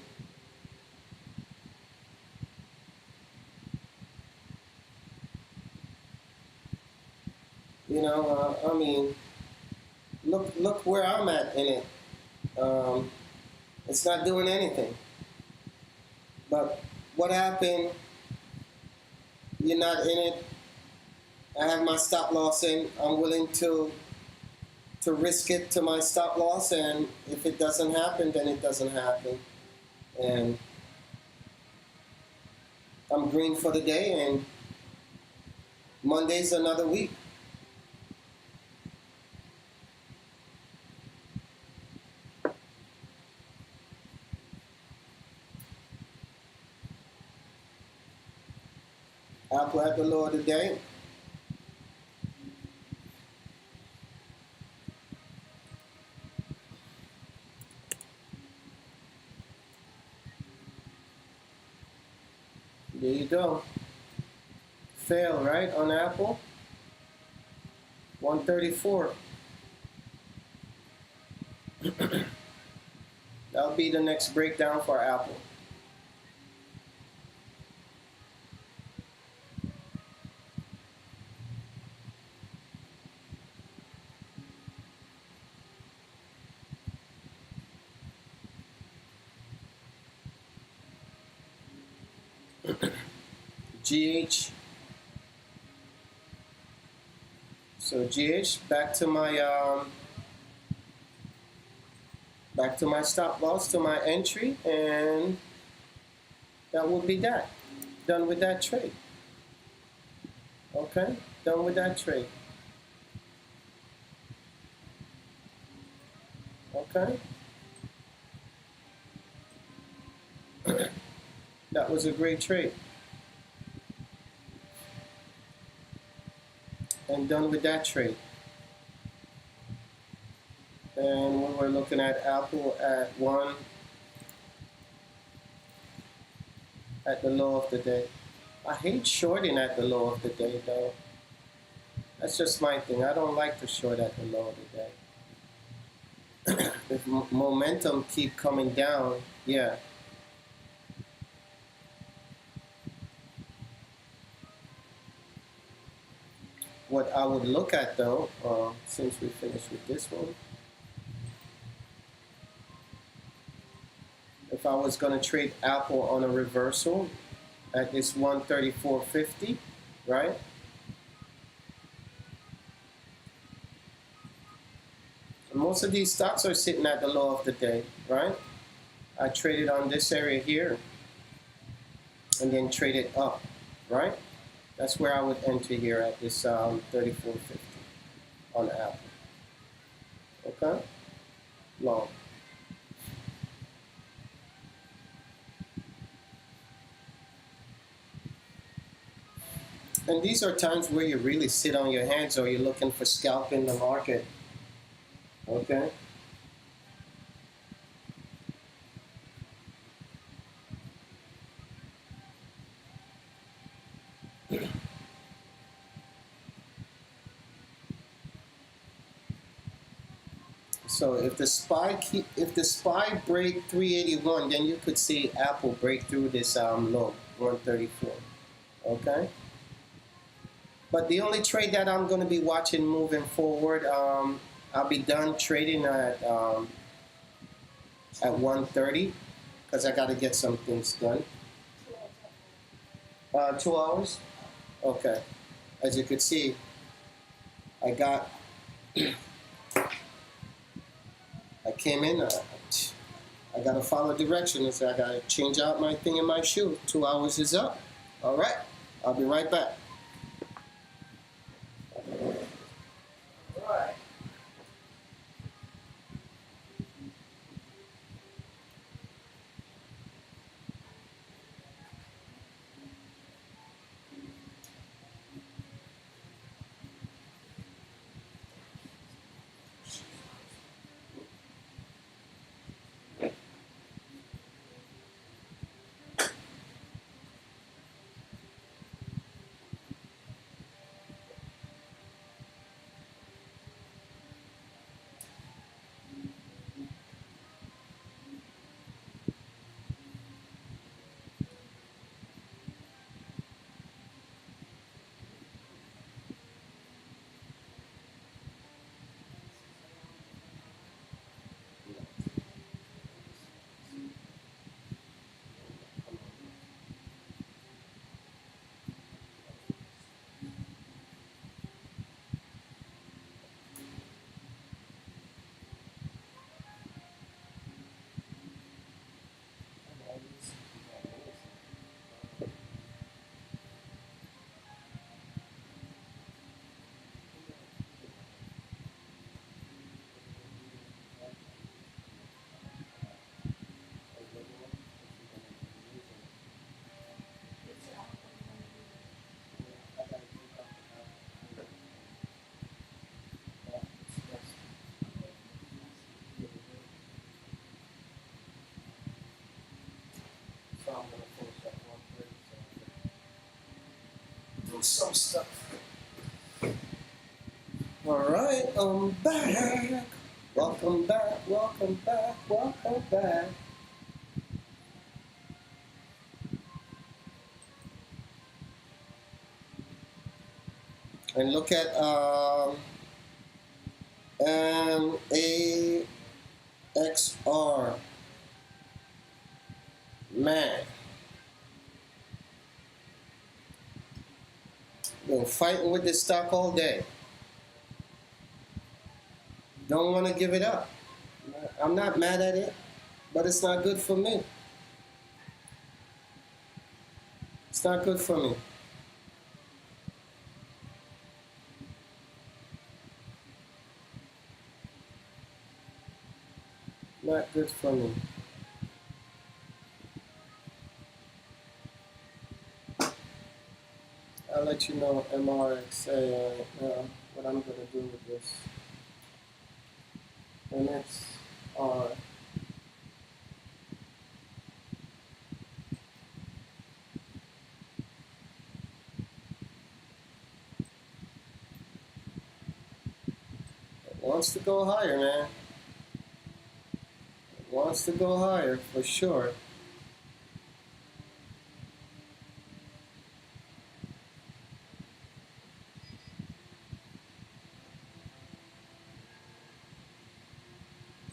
Speaker 1: you know, I mean, look where I'm at in it. It's not doing anything. But what happened? You're not in it. I have my stop loss in. I'm willing to risk it to my stop loss, and if it doesn't happen, then it doesn't happen. And I'm green for the day, and Monday's another week. Apple at the low of the day. There you go. Fail, right, on Apple? 134. That'll be the next breakdown for Apple. GH. So GH, back to my stop loss, to my entry, and that will be that. Done with that trade. Okay, done with that trade. Okay. That was a great trade. And done with that trade. And we were looking at Apple at 1 at the low of the day. I hate shorting at the low of the day though. That's just my thing. I don't like to short at the low of the day. If momentum keep coming down, yeah. What I would look at though, since we finished with this one, if I was going to trade Apple on a reversal at this 134.50, right? And most of these stocks are sitting at the low of the day, right? I traded on this area here and then traded up, right? That's where I would enter here at this 34.50 on Apple. Okay? Long. And these are times where you really sit on your hands or you're looking for scalping the market. Okay? So if the SPY break 381, then you could see Apple break through this low 134. Okay. But the only trade that I'm going to be watching moving forward, I'll be done trading at 130 because I got to get some things done. 2 hours. Okay. As you could see, I got. I came in, I gotta follow directions. I gotta change out my thing in my shoe. 2 hours is up. All right, I'll be right back. All right. So I'm gonna finish at 130. Do some stuff. All right, I'm back. Welcome back. Welcome back. Welcome back. And look at MAXR. Man, been fighting with this stock all day. Don't want to give it up. I'm not mad at it, but it's not good for me. It's not good for me. not good for me. I'll let you know MRXA what I'm gonna do with this. MXR. It wants to go higher, man. It wants to go higher for sure.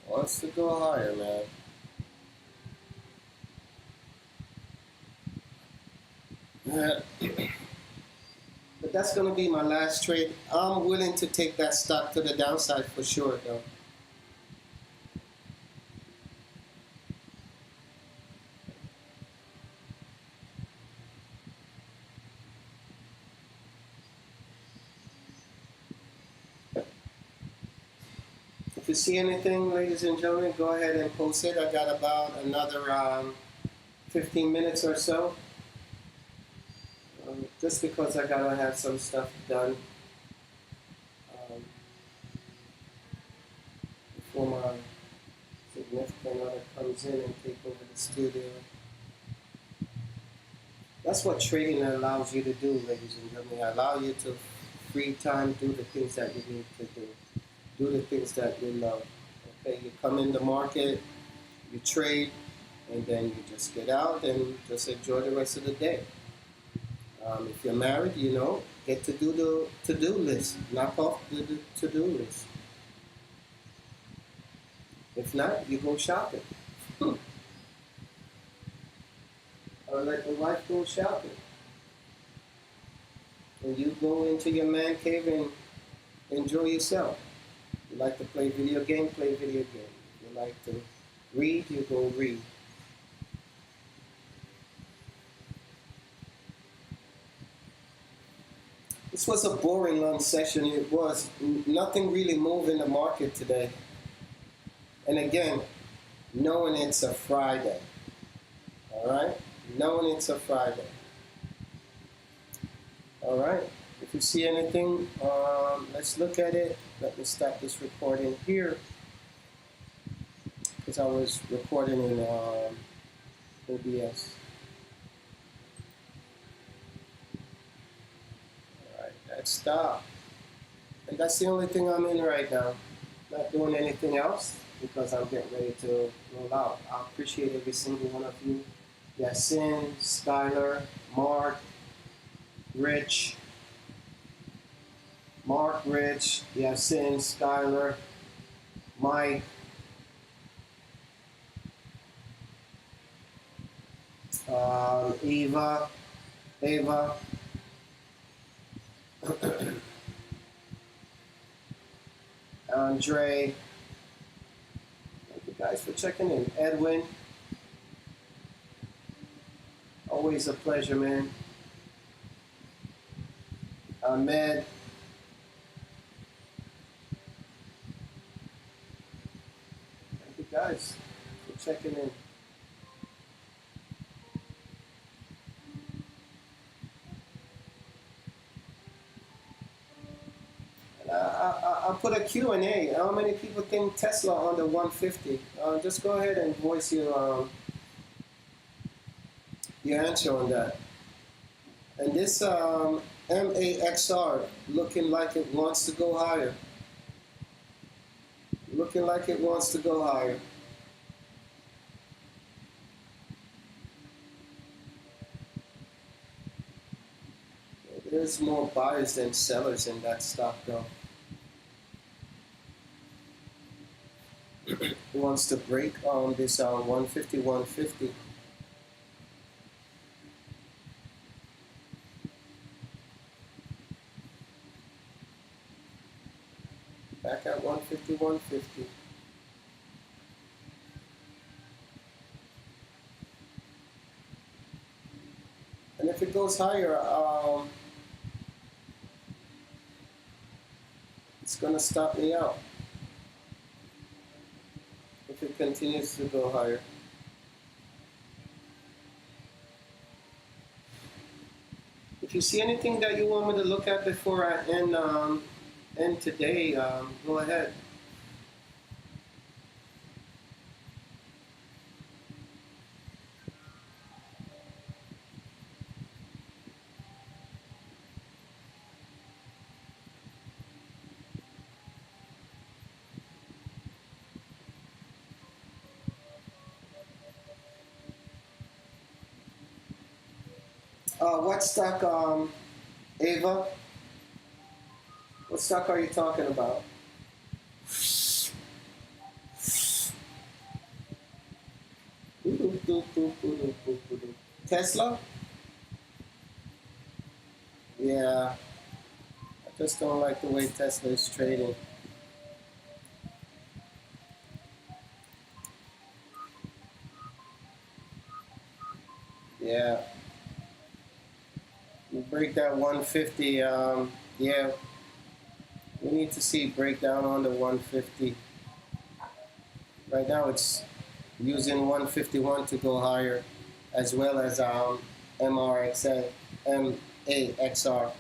Speaker 1: Wants to go higher, man. But that's going to be my last trade. I'm willing to take that stock to the downside for sure, though. If you see anything, ladies and gentlemen, go ahead and post it. I got about another 15 minutes or so. Just because I gotta have some stuff done before my significant other comes in and take over the studio. That's what trading allows you to do, ladies and gentlemen. It allows you to free time, do the things that you need to do. Do the things that you love. Okay, you come in the market, you trade, and then you just get out and just enjoy the rest of the day. If you're married, you know, get to do the to-do list. Knock off the to-do list. If not, you go shopping. Or let the wife go shopping. And you go into your man cave and enjoy yourself. You like to play video game, play video game. You like to read, you go read. This was a boring long session. It was nothing really moved in the market today. And again, knowing it's a Friday. All right? Knowing it's a Friday. All right? If you see anything, let's look at it. Let me stop this recording here. Because I was recording in OBS. Stop. And that's the only thing I'm in right now. Not doing anything else because I'm getting ready to roll out. I appreciate every single one of you. Yasin, Skylar, Mark, Rich, Yasin, Skylar, Mike, Ava, Andre, thank you guys for checking in. Edwin, always a pleasure, man. Ahmed, thank you guys for checking in. I'll put a Q&A. How many people think Tesla under 150? Just go ahead and voice your answer on that. And this MAXR looking like it wants to go higher. Looking like it wants to go higher. There's more buyers than sellers in that stock though. It wants to break on this 150, 150. Back at 150, 150. And if it goes higher, it's going to stop me out. If it continues to go higher. If you see anything that you want me to look at before I end today, go ahead. What stock, Ava? What stock are you talking about? Tesla? Yeah, I just don't like the way Tesla is trading. Yeah, we break that 150. Yeah, we need to see breakdown on the 150. Right now, it's using 151 to go higher, as well as MRXA, MAXR.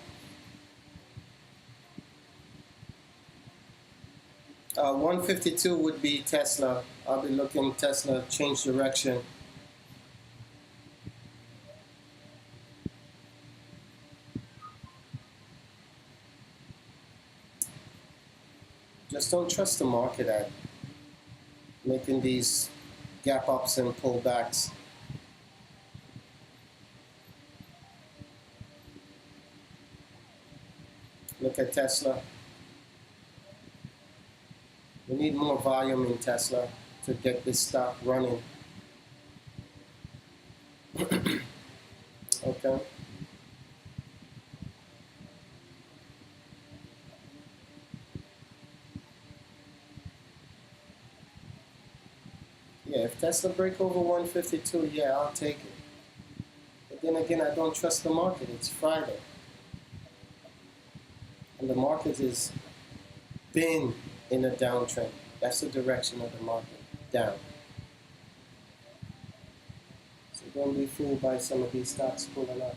Speaker 1: 152 would be Tesla. I'll be looking Tesla change direction. Just don't trust the market at making these gap ups and pullbacks. Look at Tesla. We need more volume in Tesla to get this stock running. Okay. Yeah, if Tesla break over 152, yeah, I'll take it. But then again, I don't trust the market. It's Friday. And the market has been in a downtrend. That's the direction of the market, down. So don't be fooled by some of these stocks pulling up.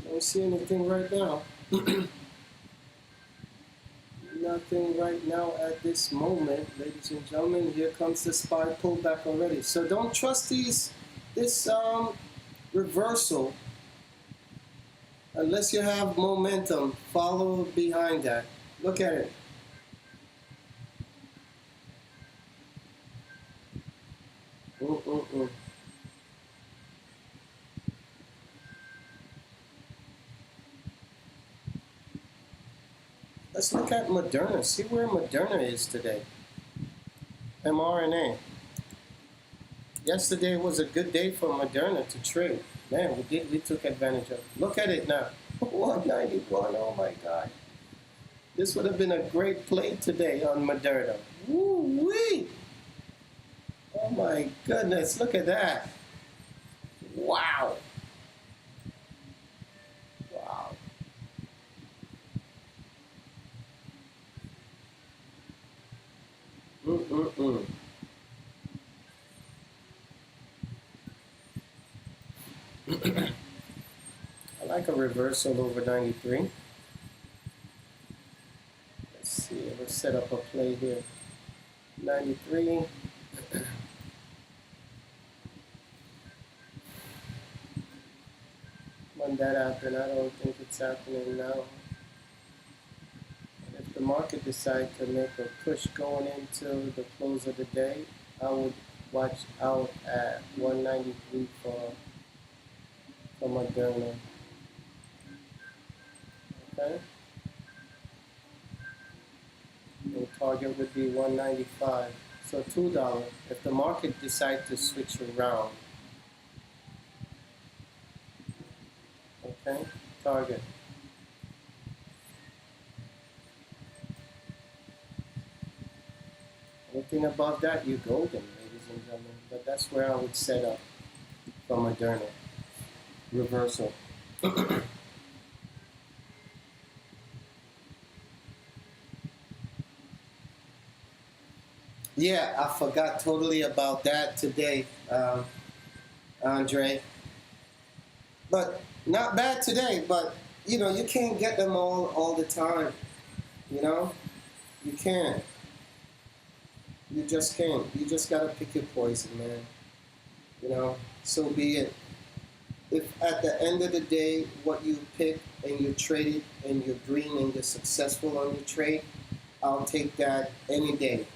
Speaker 1: I don't see anything right now. Nothing right now at this moment, ladies and gentlemen. Here comes the SPY pullback already. So don't trust this reversal unless you have momentum. Follow behind that. Look at it. Let's look at Moderna. See where Moderna is today. mRNA. Yesterday was a good day for Moderna to trade. Man, we took advantage of it. Look at it now. 191, oh my God. This would have been a great play today on Moderna. Woo-wee! Oh my goodness, look at that. Wow. Wow. Mm-mm-mm. I like a reversal over 93. Let's see, let's set up a play here. 93. When that happened, I don't think it's happening now. If the market decides to make a push going into the close of the day, I would watch out at 193 for Moderna. Okay? The target would be 195. So $2. If the market decides to switch around, okay? Target. Anything above that, you're golden, ladies and gentlemen. But that's where I would set up for Moderna. Reversal. Yeah, I forgot totally about that today, Andre. But not bad today, but you know, you can't get them all the time. You know? You can't. You just can't. You just gotta pick your poison, man. You know? So be it. If at the end of the day, what you pick and you trade it and you're green and you're successful on your trade, I'll take that any day.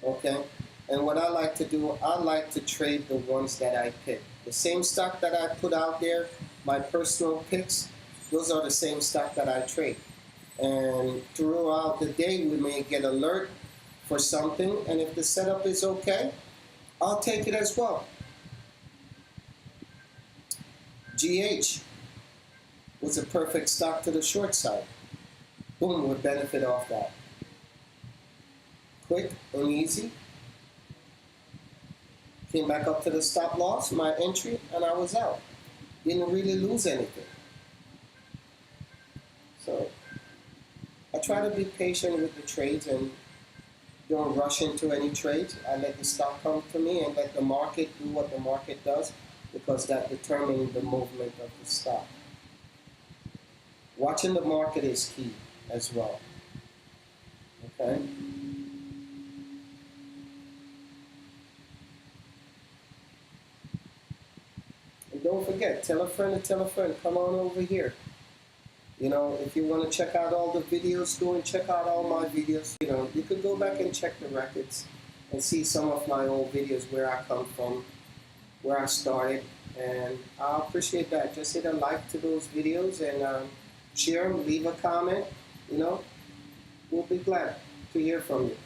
Speaker 1: Okay? And what I like to do, I like to trade the ones that I pick. The same stock that I put out there, my personal picks, those are the same stock that I trade. And throughout the day, we may get alert for something, and if the setup is okay, I'll take it as well. GH was a perfect stock to the short side. Boom, would benefit off that. Quick and easy. Came back up to the stop loss, my entry, and I was out. Didn't really lose anything. So I try to be patient with the trades and don't rush into any trades. I let the stock come to me and let the market do what the market does, because that determines the movement of the stock. Watching the market is key as well. Okay? And don't forget, tell a friend to tell a friend, come on over here. You know, if you want to check out all the videos, go and check out all my videos. You know, you could go back and check the records and see some of my old videos, where I come from, where I started. And I appreciate that. Just hit a like to those videos and share them, leave a comment. You know, we'll be glad to hear from you.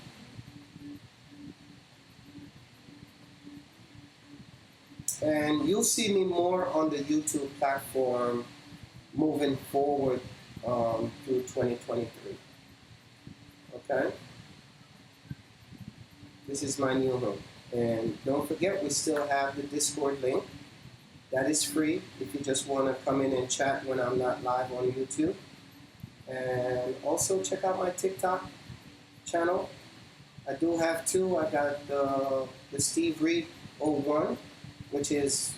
Speaker 1: And you'll see me more on the YouTube platform moving forward through 2023. Okay? This is my new home. And don't forget, we still have the Discord link. That is free if you just want to come in and chat when I'm not live on YouTube. And also check out my TikTok channel. I do have two. I got the Steve Reed 01, which is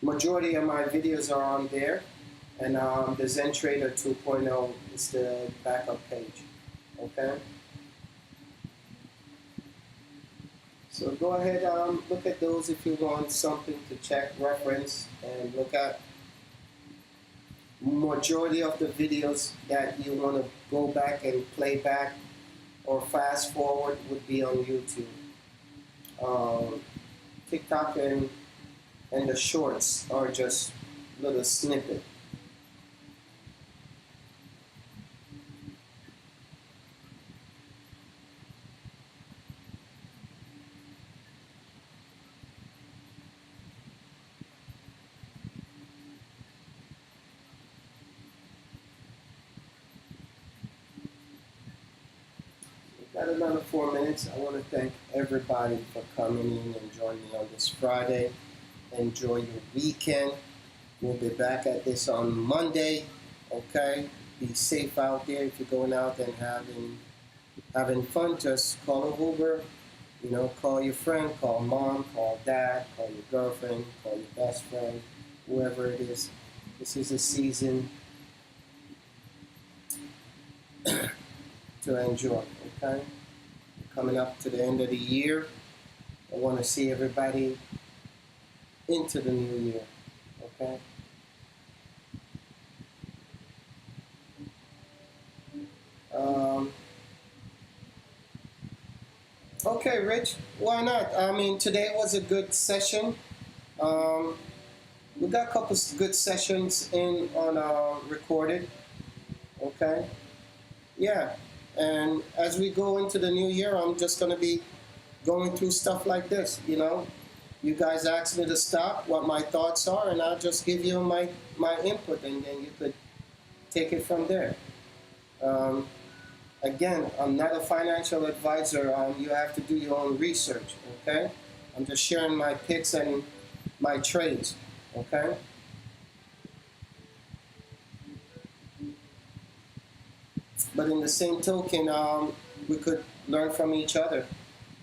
Speaker 1: majority of my videos are on there, and the Zen Trader 2.0 is the backup page. Okay. So go ahead, look at those if you want something to check, reference, and look at. Majority of the videos that you want to go back and play back or fast forward would be on YouTube. TikTok and the shorts are just little snippet. Got another 4 minutes. I want to thank everybody for coming in and joining me on this Friday. Enjoy your weekend. We'll be back at this on Monday. Okay? Be safe out there. If you're going out and having fun, just call an Uber. You know, call your friend, call mom, call dad, call your girlfriend, call your best friend, whoever it is. This is a season to enjoy, okay? Coming up to the end of the year, I want to see everybody into the new year, okay? Okay, Rich, why not? I mean, today was a good session. We got a couple of good sessions in on recorded, okay? Yeah, and as we go into the new year, I'm just going to be going through stuff like this, you know. You guys ask me to stop, what my thoughts are, and I'll just give you my input, and then you could take it from there. Again, I'm not a financial advisor. You have to do your own research, okay? I'm just sharing my picks and my trades, okay? But in the same token, we could learn from each other.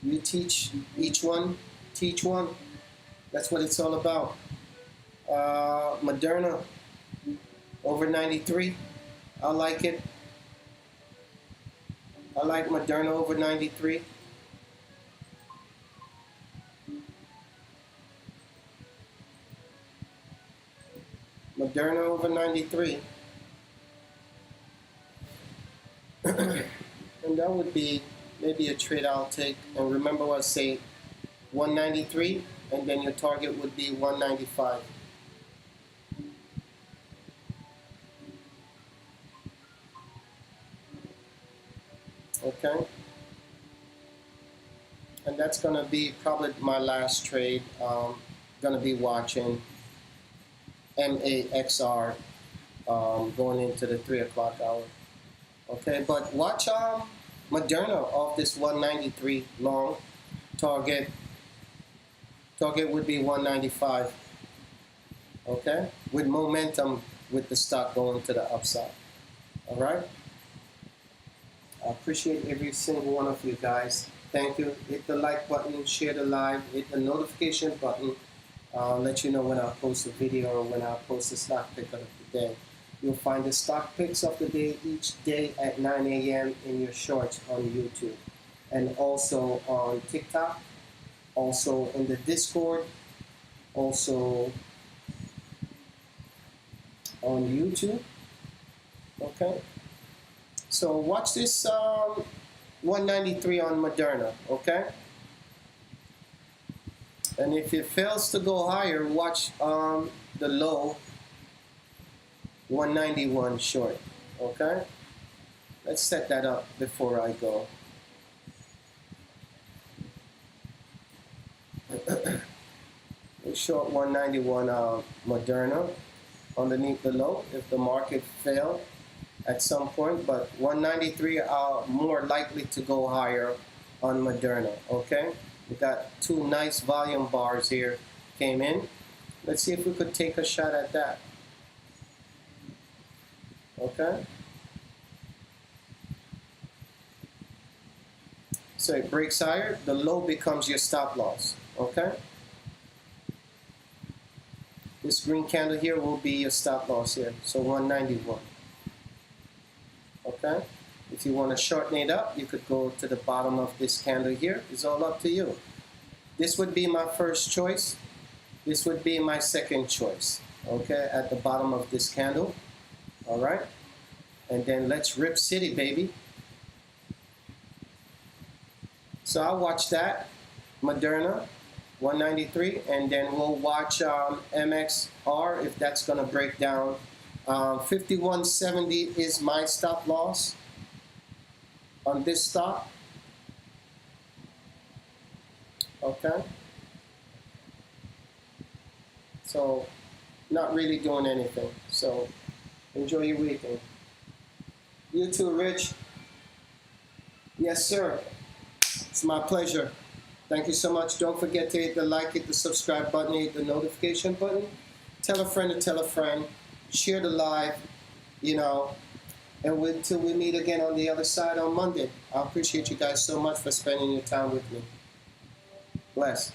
Speaker 1: You teach each one, teach one. That's what it's all about. Moderna, over 93. I like it. I like Moderna over 93. Moderna over 93. And that would be maybe a trade I'll take. And remember what I say, 193, and then your target would be 195. Okay? And that's going to be probably my last trade. Going to be watching MAXR going into the 3 o'clock hour. Okay, but watch Moderna off this 193 long. Target would be 195. Okay, with momentum with the stock going to the upside. All right. I appreciate every single one of you guys. Thank you. Hit the like button, share the live, hit the notification button. Let you know when I post a video or when I post a stock pick of the day. You'll find the stock picks of the day each day at 9 a.m. in your shorts on YouTube. And also on TikTok, also in the Discord, also on YouTube. Okay? So watch this 193 on Moderna, okay? And if it fails to go higher, watch the low 191 short, okay? Let's set that up before I go. We short 191 Moderna underneath the low if the market failed at some point, but 193 are more likely to go higher on Moderna, okay? We got two nice volume bars here came in. Let's see if we could take a shot at that. Okay? So it breaks higher, the low becomes your stop loss, okay? This green candle here will be your stop loss here, so 191. Okay? If you want to shorten it up, you could go to the bottom of this candle here. It's all up to you. This would be my first choice. This would be my second choice, okay, at the bottom of this candle. All right? And then let's rip city, baby. So I'll watch that, Moderna, 193, and then we'll watch MXR if that's going to break down. 5170 is my stop loss on this stock. Okay. So not really doing anything. So enjoy your weekend. You too, Rich. Yes, sir. It's my pleasure. Thank you so much. Don't forget to hit the like, hit the subscribe button, hit the notification button. Tell a friend to tell a friend. Share the live, you know. And until we meet again on the other side on Monday. I appreciate you guys so much for spending your time with me. Bless.